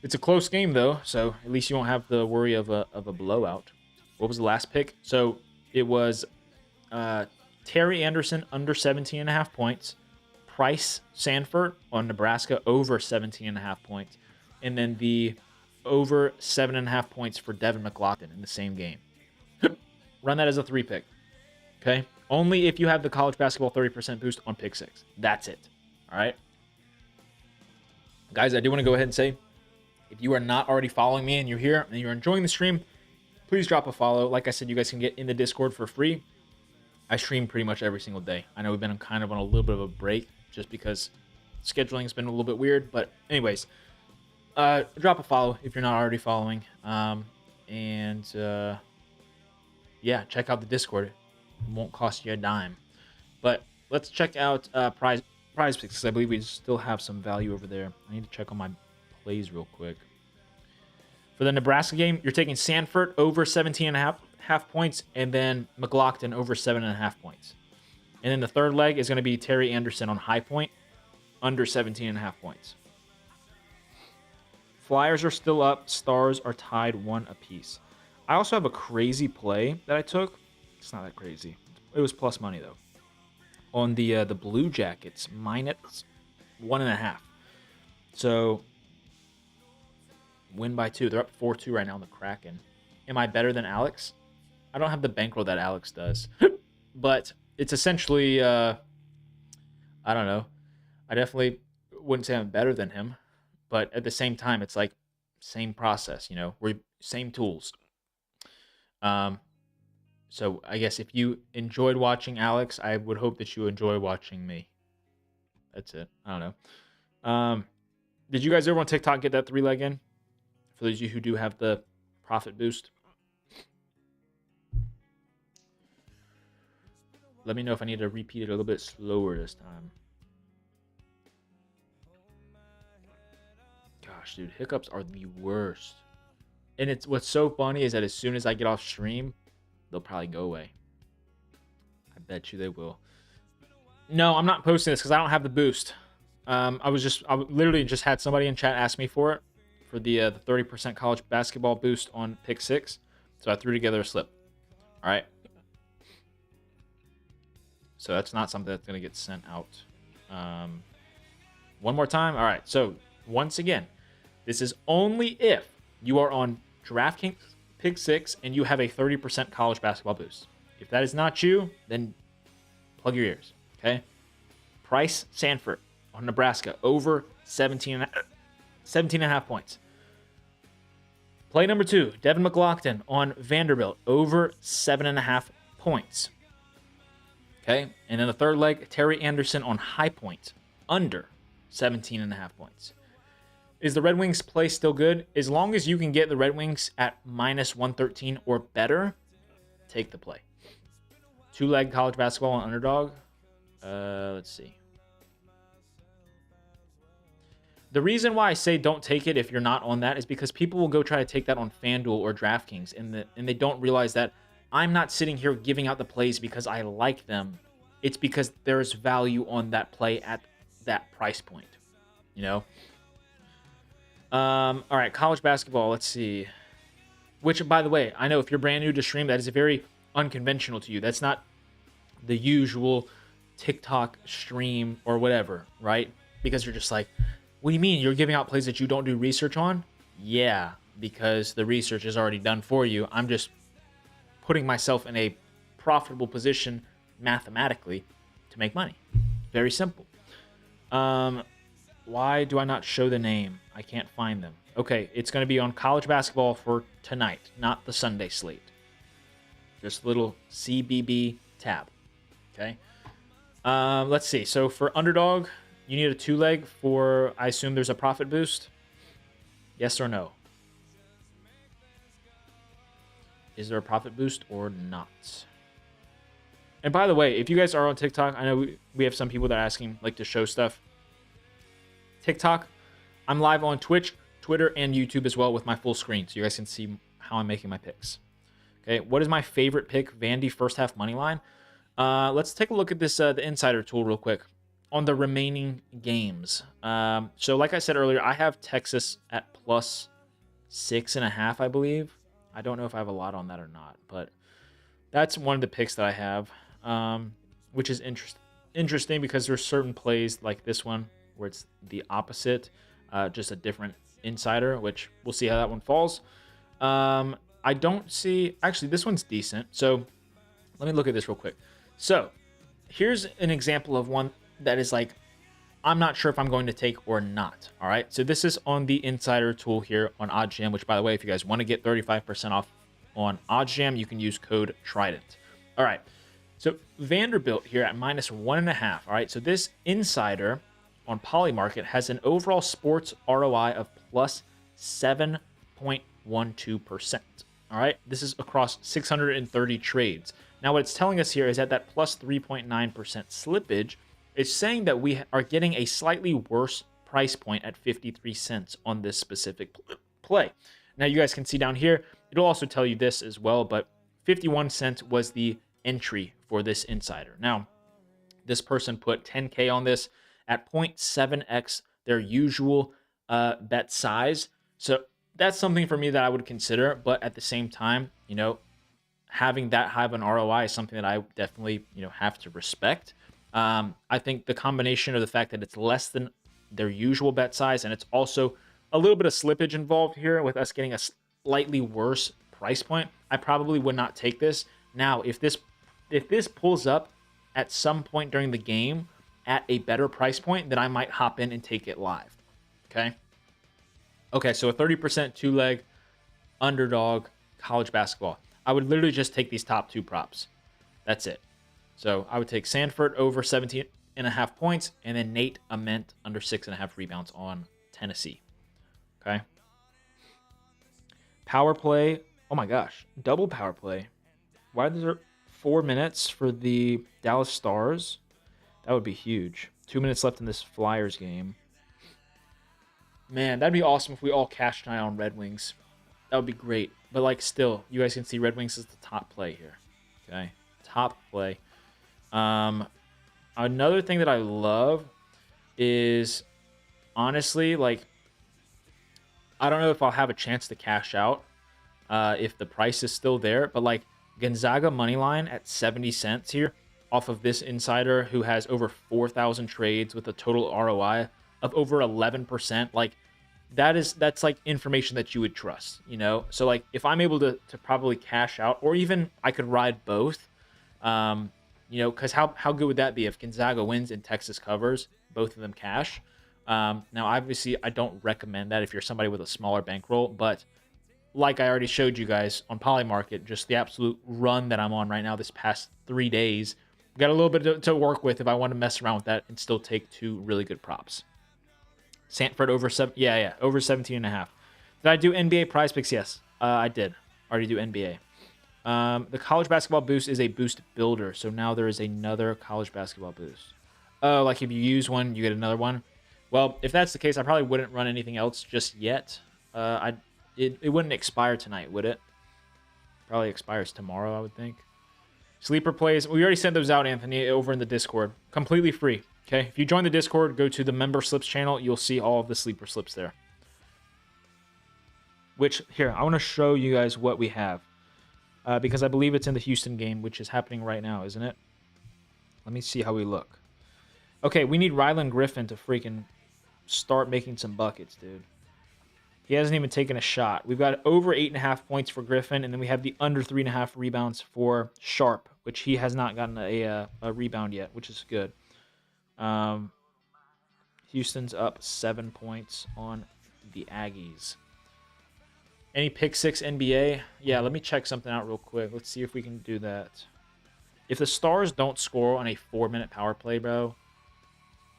It's a close game though, so at least you won't have the worry of a blowout. What was the last pick? So it was Terry Anderson under 17.5 points, Price Sanford on Nebraska over 17.5 points, and then the over 7.5 points for Devin McLaughlin in the same game. Run that as a 3 pick. Okay? Only if you have the college basketball 30% boost on pick 6. That's it. All right? Guys, I do want to go ahead and say, if you are not already following me and you're here and you're enjoying the stream, please drop a follow. Like I said, you guys can get in the Discord for free. I stream pretty much every single day. I know we've been kind of on a little bit of a break just because scheduling's been a little bit weird. But anyways, drop a follow if you're not already following. Yeah, check out the Discord. It won't cost you a dime. But let's check out prize picks because I believe we still have some value over there. I need to check on my plays real quick. For the Nebraska game, you're taking Sanford over 17.5 points and then McLaughlin over 7.5 points. And then the third leg is going to be Terry Anderson on high point under 17.5 points. Flyers are still up. Stars are tied 1 apiece. I also have a crazy play that I took. It's not that crazy. It was plus money though. On the Blue Jackets minus 1.5. So win by 2. They're up 4-2 right now on the Kraken. Am I better than Alex? I don't have the bankroll that Alex does, but it's essentially I don't know. I definitely wouldn't say I'm better than him, but at the same time, it's like same process. You know, we're same tools. So I guess if you enjoyed watching Alex, I would hope that you enjoy watching me. That's it. I don't know. Did you guys ever on TikTok get that 3-leg in? For those of you who do have the profit boost. Let me know if I need to repeat it a little bit slower this time. Gosh, dude, hiccups are the worst. And it's what's so funny is that as soon as I get off stream, they'll probably go away. I bet you they will. No, I'm not posting this because I don't have the boost. I literally just had somebody in chat ask me for it for the 30% college basketball boost on pick 6. So I threw together a slip. All right. So that's not something that's going to get sent out. One more time. All right. So once again, this is only if you are on DraftKings Pick 6 and you have a 30% college basketball boost. If that is not you, then plug your ears. Okay. Price Sanford on Nebraska over 17.5 points. Play number 2, Devin McLaughlin on Vanderbilt over 7.5 points. Okay, and then the third leg, Terry Anderson on High Point under 17.5 points. Is the Red Wings play still good? As long as you can get the Red Wings at minus 113 or better, take the play. 2-leg college basketball on underdog. Let's see. The reason why I say don't take it if you're not on that is because people will go try to take that on FanDuel or DraftKings, and they don't realize that I'm not sitting here giving out the plays because I like them. It's because there's value on that play at that price point. You know? All right, college basketball. Let's see. Which, by the way, I know if you're brand new to stream, that is very unconventional to you. That's not the usual TikTok stream or whatever, right? Because you're just like, what do you mean? You're giving out plays that you don't do research on? Yeah, because the research is already done for you. I'm just putting myself in a profitable position mathematically to make money. Very simple. Why do I not show the name? I can't find them. Okay, it's going to be on college basketball for tonight, not the Sunday slate. Just a little CBB tab. Okay. Let's see. So for underdog, you need a 2-leg for, I assume there's a profit boost. Yes or no? Is there a profit boost or not? And by the way, if you guys are on TikTok, I know we have some people that are asking like to show stuff. TikTok, I'm live on Twitch Twitter and YouTube as well with my full screen, so you guys can see how I'm making my picks. Okay, what is my favorite pick? Vandy first half money line. Let's take a look at this the insider tool real quick on the remaining games. So like I said earlier, I have Texas at plus 6.5, I believe. I don't know if I have a lot on that or not, but that's one of the picks that I have, which is interesting because there's certain plays like this one where it's the opposite, just a different insider, which we'll see how that one falls. I don't see, actually this one's decent. So let me look at this real quick. So here's an example of one that is like, I'm not sure if I'm going to take or not. All right. So this is on the insider tool here on OddsJam, which by the way, if you guys want to get 35% off on OddsJam, you can use code Trident. All right. So Vanderbilt here at -1.5. All right. So this insider on Polymarket has an overall sports ROI of plus 7.12%. All right. This is across 630 trades. Now, what it's telling us here is that plus 3.9% slippage is saying that we are getting a slightly worse price point at 53 cents on this specific play. Now, you guys can see down here, it'll also tell you this as well, but 51 cents was the entry for this insider. Now, this person put 10K on this at 0.7x their usual bet size. So that's something for me that I would consider, but at the same time, you know, having that high of an ROI is something that I definitely, you know, have to respect. I think the combination of the fact that it's less than their usual bet size, and it's also a little bit of slippage involved here with us getting a slightly worse price point, I probably would not take this. Now, if this pulls up at some point during the game at a better price point, then I might hop in and take it live. Okay, so a 30% two-leg underdog college basketball. I would literally just take these top two props. That's it. So I would take Sanford over 17.5 points, and then Nate Ament under 6.5 rebounds on Tennessee. Okay. Power play. Oh my gosh. Double power play. Why is there 4 minutes for the Dallas Stars? That would be huge. 2 minutes left in this Flyers game. Man, that'd be awesome if we all cashed tonight on Red Wings. That would be great. But like still, you guys can see Red Wings is the top play here. Okay. Top play. Another thing that I love is honestly, like, I don't know if I'll have a chance to cash out if the price is still there, but like Gonzaga money line at 70 cents here off of this insider who has over 4,000 trades with a total ROI of over 11%. Like that's like information that you would trust, you know? So like if I'm able to probably cash out, or even I could ride both, you know, because how good would that be if Gonzaga wins and Texas covers, both of them cash? Now, obviously, I don't recommend that if you're somebody with a smaller bankroll, but like I already showed you guys on Polymarket, just the absolute run that I'm on right now this past 3 days, got a little bit to work with if I want to mess around with that and still take two really good props. Sanford over over 17.5. Did I do NBA prize picks? Yes, I did. Already do NBA. The college basketball boost is a boost builder. So now there is another college basketball boost. Oh, like if you use one, you get another one. Well, if that's the case, I probably wouldn't run anything else just yet. It wouldn't expire tonight, would it? Probably expires tomorrow, I would think. Sleeper plays. We already sent those out, Anthony, over in the Discord. Completely free. Okay. If you join the Discord, go to the member slips channel. You'll see all of the sleeper slips there. Which, here, I want to show you guys what we have. Because I believe it's in the Houston game, which is happening right now, isn't it? Let me see how we look. Okay, we need Rylan Griffin to freaking start making some buckets, dude. He hasn't even taken a shot. We've got over 8.5 points for Griffin, and then we have the under 3.5 rebounds for Sharp, which he has not gotten a rebound yet, which is good. Houston's up 7 points on the Aggies. Any pick six NBA? Yeah, let me check something out real quick. Let's see if we can do that. If the Stars don't score on a 4-minute power play, bro,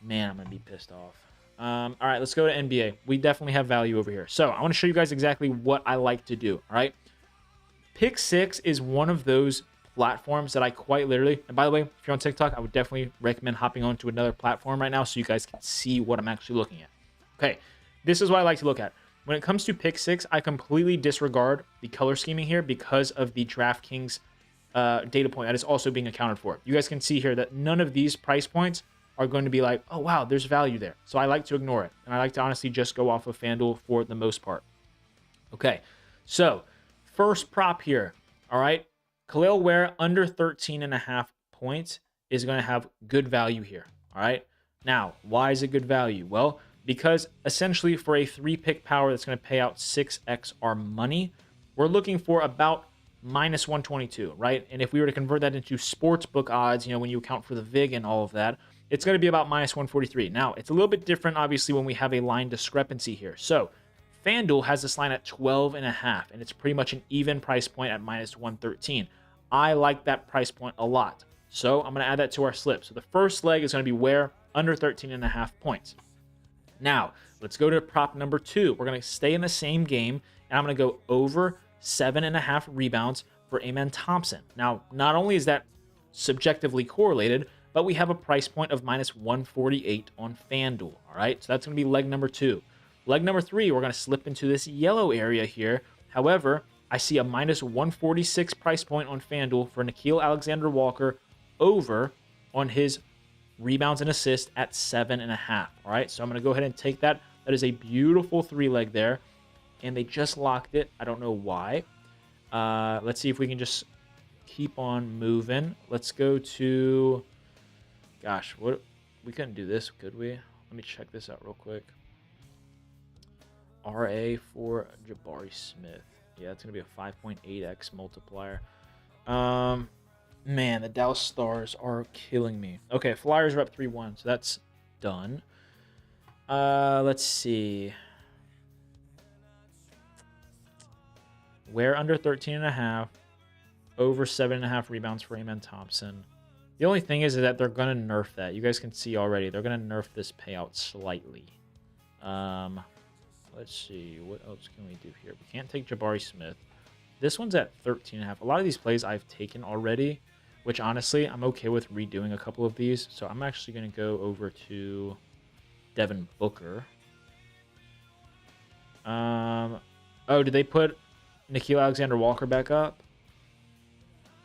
man, I'm going to be pissed off. All right, let's go to NBA. We definitely have value over here. So I want to show you guys exactly what I like to do, all right? Pick six is one of those platforms that I quite literally, and by the way, if you're on TikTok, I would definitely recommend hopping on to another platform right now so you guys can see what I'm actually looking at. Okay, this is what I like to look at. When it comes to pick six, I completely disregard the color scheming here because of the DraftKings data point that is also being accounted for. You guys can see here that none of these price points are going to be like, oh, wow, there's value there. So I like to ignore it. And I like to honestly just go off of FanDuel for the most part. Okay, so first prop here, all right? Khalil Ware under 13.5 points is going to have good value here, all right? Now, why is it good value? Well, because essentially for a 3-pick power that's going to pay out 6x our money, we're looking for about minus 122, right? And if we were to convert that into sportsbook odds, when you account for the VIG and all of that, it's going to be about minus 143. Now, it's a little bit different, obviously, when we have a line discrepancy here. So FanDuel has this line at 12.5, and it's pretty much an even price point at minus 113. I like that price point a lot. So I'm going to add that to our slip. So the first leg is going to be Ware under 13.5 points. Now, let's go to prop number 2. We're going to stay in the same game, and I'm going to go over 7.5 rebounds for Amen Thompson. Now, not only is that subjectively correlated, but we have a price point of minus 148 on FanDuel. All right, so that's going to be leg number 2. Leg number 3, we're going to slip into this yellow area here. However, I see a minus 146 price point on FanDuel for Nickeil Alexander-Walker over on his rebounds and assists at 7.5. All right, so I'm going to go ahead and take that. That is a beautiful 3-leg there, and they just locked it. I don't know why. Let's see if we can just keep on moving. Let's go to, gosh, what, we couldn't do this, could we? Let me check this out real quick. RA for Jabari Smith. Yeah, it's going to be a 5.8x multiplier. Man, the Dallas Stars are killing me. Okay, Flyers are up 3-1, so that's done. Let's see. Ware under 13.5, over 7.5 rebounds for Amen Thompson. The only thing is that they're going to nerf that. You guys can see already. They're going to nerf this payout slightly. Let's see. What else can we do here? We can't take Jabari Smith. This one's at 13.5. A lot of these plays I've taken already, which honestly, I'm okay with redoing a couple of these. So I'm actually going to go over to Devin Booker. Oh, did they put Nickeil Alexander-Walker back up?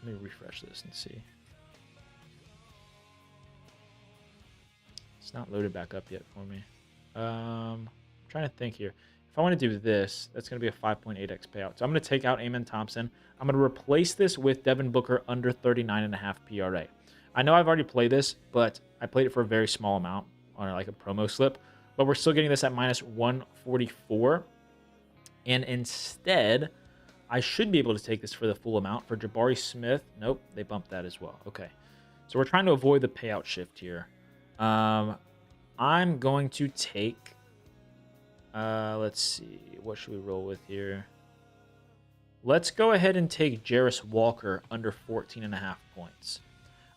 Let me refresh this and see. It's not loaded back up yet for me. I'm trying to think here. If I want to do this, that's going to be a 5.8x payout. So I'm going to take out Amen Thompson. I'm going to replace this with Devin Booker under 39.5 PRA. I know I've already played this, but I played it for a very small amount on like a promo slip. But we're still getting this at minus 144. And instead, I should be able to take this for the full amount. For Jabari Smith, nope, they bumped that as well. Okay, so we're trying to avoid the payout shift here. I'm going to take, let's see, what should we roll with here? Let's go ahead and take Jarace Walker under 14.5 points.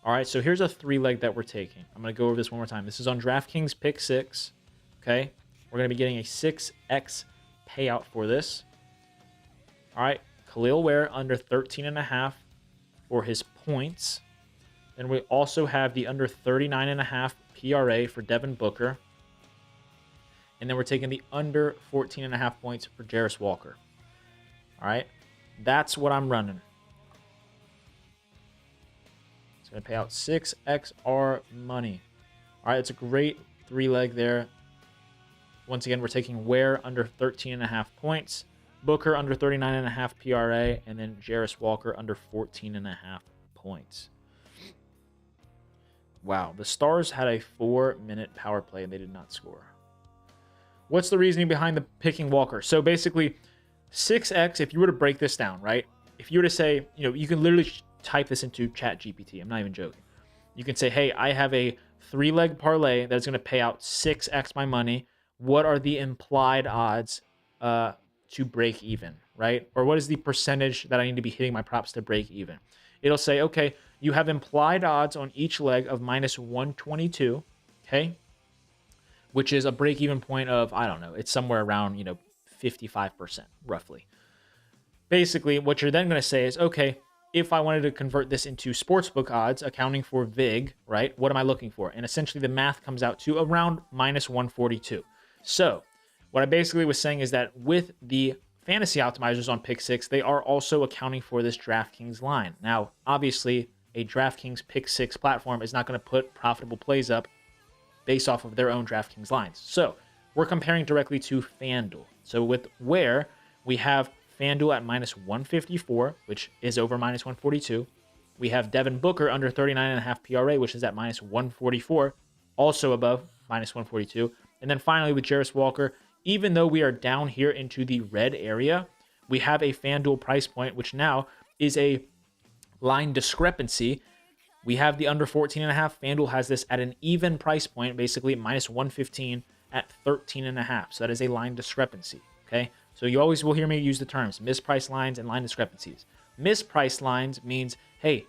All right, so here's a 3-leg that we're taking. I'm going to go over this one more time. This is on DraftKings Pick 6, okay? We're going to be getting a 6x payout for this. All right, Khalil Ware under 13.5 for his points. Then we also have the under 39.5 PRA for Devin Booker. And then we're taking the under 14.5 points for Jarace Walker. All right, that's what I'm running. It's going to pay out 6XR money. All right, it's a great 3-leg there. Once again, we're taking Ware under 13.5 points, Booker under 39.5 PRA, and then Jarace Walker under 14.5 points. Wow, the Stars had a 4-minute power play and they did not score. What's the reasoning behind the picking Walker? So basically, 6x, if you were to break this down, right? If you were to say, you can literally type this into ChatGPT. I'm not even joking. You can say, hey, I have a 3-leg parlay that's going to pay out 6x my money. What are the implied odds to break even, right? Or what is the percentage that I need to be hitting my props to break even? It'll say, okay, you have implied odds on each leg of minus 122, okay? Which is a break-even point of, I don't know, it's somewhere around, 55%, roughly. Basically, what you're then going to say is, okay, if I wanted to convert this into sportsbook odds, accounting for VIG, right, what am I looking for? And essentially the math comes out to around minus 142. So What I basically was saying is that with the fantasy optimizers on Pick 6, they are also accounting for this DraftKings line. Now, obviously, a DraftKings Pick 6 platform is not going to put profitable plays up based off of their own DraftKings lines. So we're comparing directly to FanDuel. So with where we have FanDuel at minus 154, which is over minus 142. We have Devin Booker under 39.5 PRA, which is at minus 144, also above minus 142. And then finally with Jarris Walker, even though we are down here into the red area, we have a FanDuel price point, which now is a line discrepancy. We have the under 14.5. FanDuel has this at an even price point, basically minus 115 at 13.5. So that is a line discrepancy. Okay. So you always will hear me use the terms mispriced lines and line discrepancies. Mispriced lines means, hey,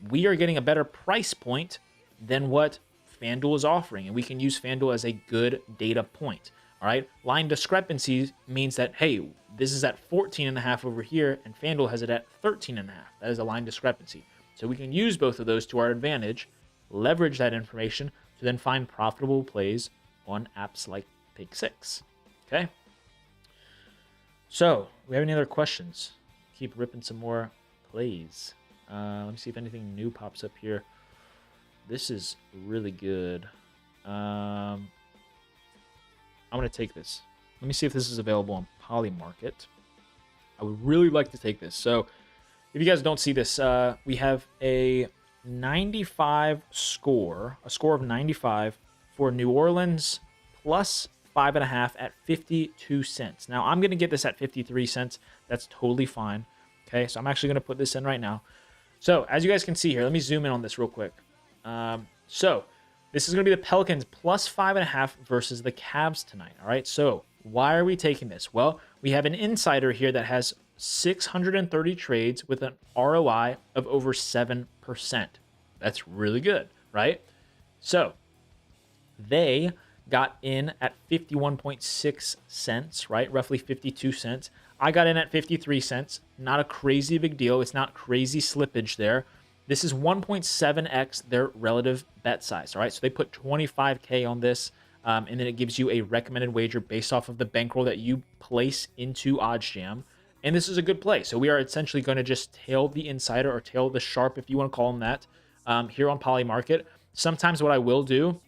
we are getting a better price point than what FanDuel is offering, and we can use FanDuel as a good data point. All right. Line discrepancies means that, hey, this is at 14.5 over here, and FanDuel has it at 13.5. That is a line discrepancy. So we can use both of those to our advantage, leverage that information to then find profitable plays on apps like Pick 6. Okay. So, we have any other questions? Keep ripping some more plays. Let me see if anything new pops up here. This is really good. I'm going to take this. Let me see if this is available on Polymarket. I would really like to take this. So, if you guys don't see this, we have a 95 score, a score of 95 for New Orleans plus 5.5 at 52 cents. Now, I'm going to get this at 53 cents. That's totally fine. Okay, so I'm actually going to put this in right now. So, as you guys can see here, let me zoom in on this real quick. So, this is going to be the Pelicans plus 5.5 versus the Cavs tonight. All right, so why are we taking this? Well, we have an insider here that has 630 trades with an ROI of over 7%. That's really good, right? So, they got in at 51.6 cents, right? Roughly 52 cents. I got in at 53 cents. Not a crazy big deal. It's not crazy slippage there. This is 1.7x their relative bet size, all right? So they put 25K on this, and then it gives you a recommended wager based off of the bankroll that you place into OddsJam. And this is a good play. So we are essentially going to just tail the insider or tail the sharp, if you want to call them that, here on Polymarket. Sometimes what I will do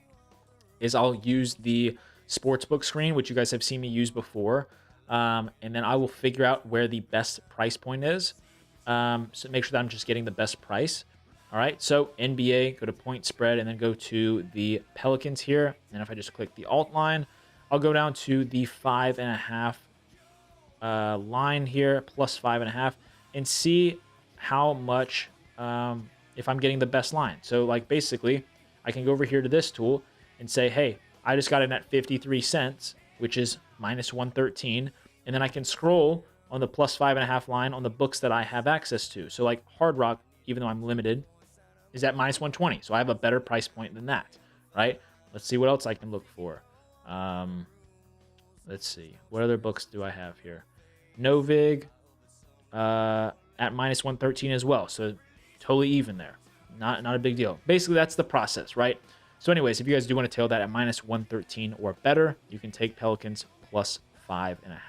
is I'll use the sportsbook screen, which you guys have seen me use before. And then I will figure out where the best price point is. So make sure that I'm just getting the best price. All right, so NBA, go to point spread, and then go to the Pelicans here. And if I just click the alt line, I'll go down to the 5.5 line here, plus 5.5, and see how much, if I'm getting the best line. So like basically, I can go over here to this tool and say, hey, I just got it at 53 cents, which is minus 113. And then I can scroll on the plus 5.5 line on the books that I have access to. So like Hard Rock, even though I'm limited, is at minus 120. So I have a better price point than that, right? Let's see what else I can look for. Let's see. What other books do I have here? Novig at minus 113 as well. So totally even there. Not a big deal. Basically, that's the process, right? So anyways, if you guys do want to tail that at minus 113 or better, you can take Pelicans plus 5.5.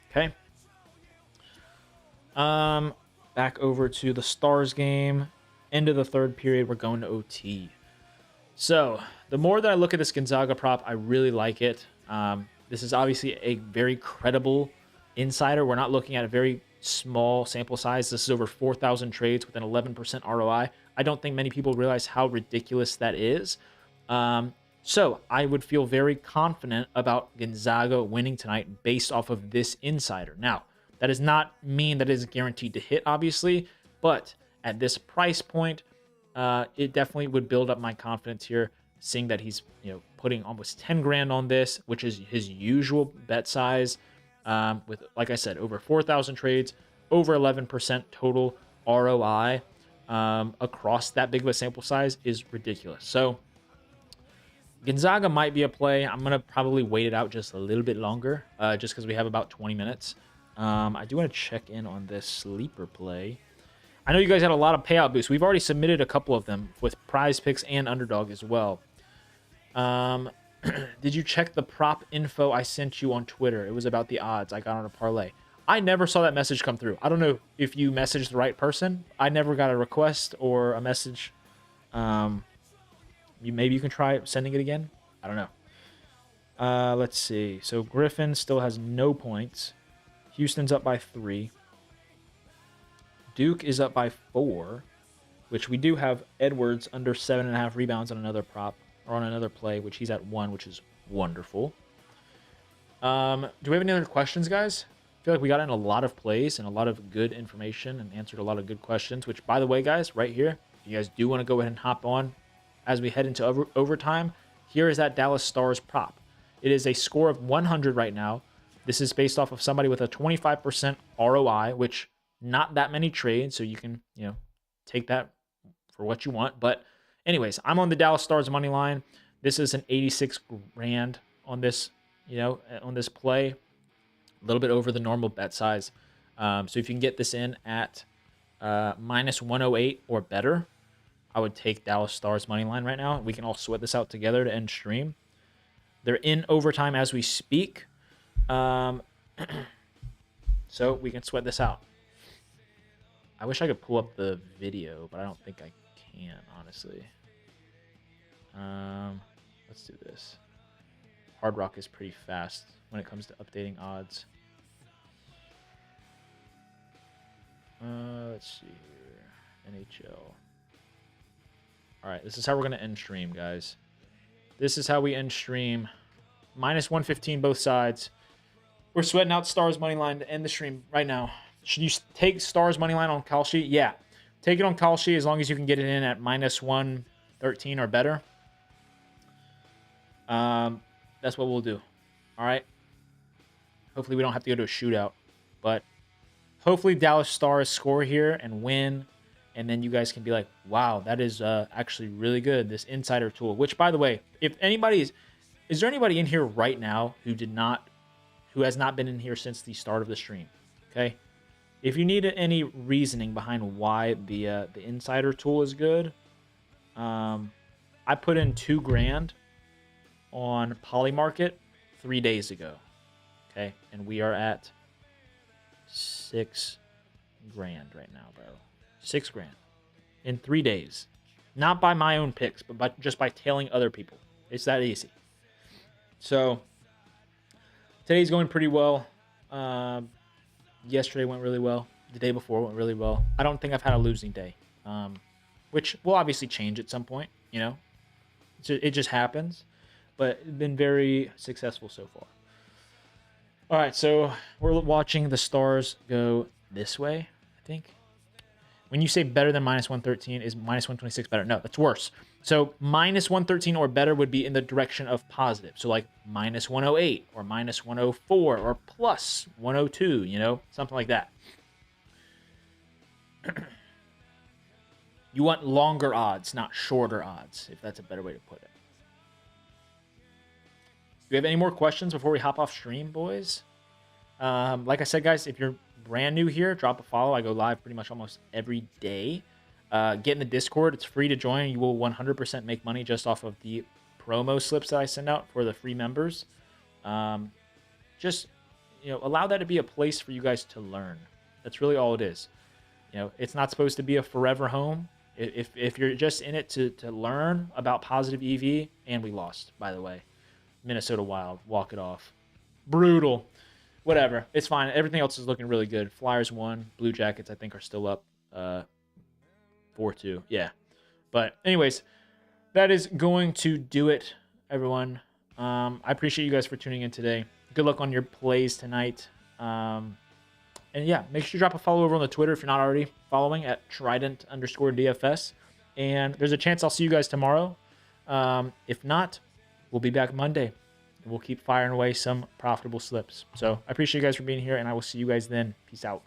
Okay. Back over to the Stars game. End of the third period, we're going to OT. So the more that I look at this Gonzaga prop, I really like it. This is obviously a very credible insider. We're not looking at a very small sample size. This is over 4,000 trades with an 11% ROI. I don't think many people realize how ridiculous that is. So I would feel very confident about Gonzaga winning tonight based off of this insider. Now, that does not mean that it is guaranteed to hit, obviously, but at this price point, it definitely would build up my confidence here, seeing that he's putting almost 10 grand on this, which is his usual bet size, with, like I said, over 4,000 trades, over 11% total ROI across that big of a sample size is ridiculous. So Gonzaga might be a play. I'm going to probably wait it out just a little bit longer, just because we have about 20 minutes. I do want to check in on this sleeper play. I know you guys had a lot of payout boosts. We've already submitted a couple of them with Prize Picks and Underdog as well. Did you check the prop info I sent you on Twitter? It was about the odds I got on a parlay. I never saw that message come through. I don't know if you messaged the right person. I never got a request or a message. Maybe you can try sending it again. I don't know. Let's see. So Griffin still has no points. Houston's up by 3. Duke is up by 4, which we do have Edwards under 7.5 rebounds on another prop or on another play, which he's at 1, which is wonderful. Do we have any other questions, guys? I feel like we got in a lot of plays and a lot of good information and answered a lot of good questions, which, by the way, guys, right here, if you guys do want to go ahead and hop on as we head into overtime, here is that Dallas Stars prop. It is a score of 100 right now. This is based off of somebody with a 25% ROI, which not that many trades, so you can, take that for what you want. But anyways, I'm on the Dallas Stars money line. This is an 86 grand on this, on this play. A little bit over the normal bet size. So if you can get this in at minus 108 or better, I would take Dallas Stars money line right now. We can all sweat this out together to end stream. They're in overtime as we speak. So we can sweat this out. I wish I could pull up the video, but I don't think I can, honestly. Let's do this. Hard Rock is pretty fast when it comes to updating odds. Let's see here. NHL. All right, this is how we're going to end stream, guys. This is how we end stream. Minus 115 both sides. We're sweating out Stars money line to end the stream right now. Should you take Stars money line on Kalshi? Yeah. Take it on Kalshi as long as you can get it in at minus 113 or better. That's what we'll do. All right. Hopefully we don't have to go to a shootout. But hopefully Dallas Stars score here and win. And then you guys can be like, wow, that is actually really good. This insider tool. Which, by the way, if anybody is there anybody in here right now who has not been in here since the start of the stream? Okay. If you need any reasoning behind why the insider tool is good, I put in $2,000 on Polymarket 3 days ago. Okay, and we are at $6,000 right now, bro. $6,000 in 3 days, not by my own picks, but just by tailing other people. It's that easy. So today's going pretty well. Yesterday went really well. The day before went really well. I don't think I've had a losing day, which will obviously change at some point. It just happens, but it's been very successful so far. All right, so we're watching the Stars go this way, I think. When you say better than minus 113, is minus 126 better? No, that's worse. So minus 113 or better would be in the direction of positive. So like minus 108 or minus 104 or plus 102, something like that. You want longer odds, not shorter odds, if that's a better way to put it. Do you have any more questions before we hop off stream, boys? Like I said, guys, if you're brand new here, drop a follow. I go live pretty much almost every day. Get in the Discord. It's free to join. You will 100% make money just off of the promo slips that I send out for the free members. Just, allow that to be a place for you guys to learn. That's really all it is. It's not supposed to be a forever home. If you're just in it to learn about positive EV, and we lost, by the way. Minnesota Wild, walk it off. Brutal. Whatever. It's fine. Everything else is looking really good. Flyers won. Blue Jackets, I think, are still up 4-2. Yeah. But anyways, that is going to do it, everyone. I appreciate you guys for tuning in today. Good luck on your plays tonight. And yeah, make sure you drop a follow over on the Twitter if you're not already following at Trident_DFS. And there's a chance I'll see you guys tomorrow. If not, we'll be back Monday. We'll keep firing away some profitable slips. So I appreciate you guys for being here, and I will see you guys then. Peace out.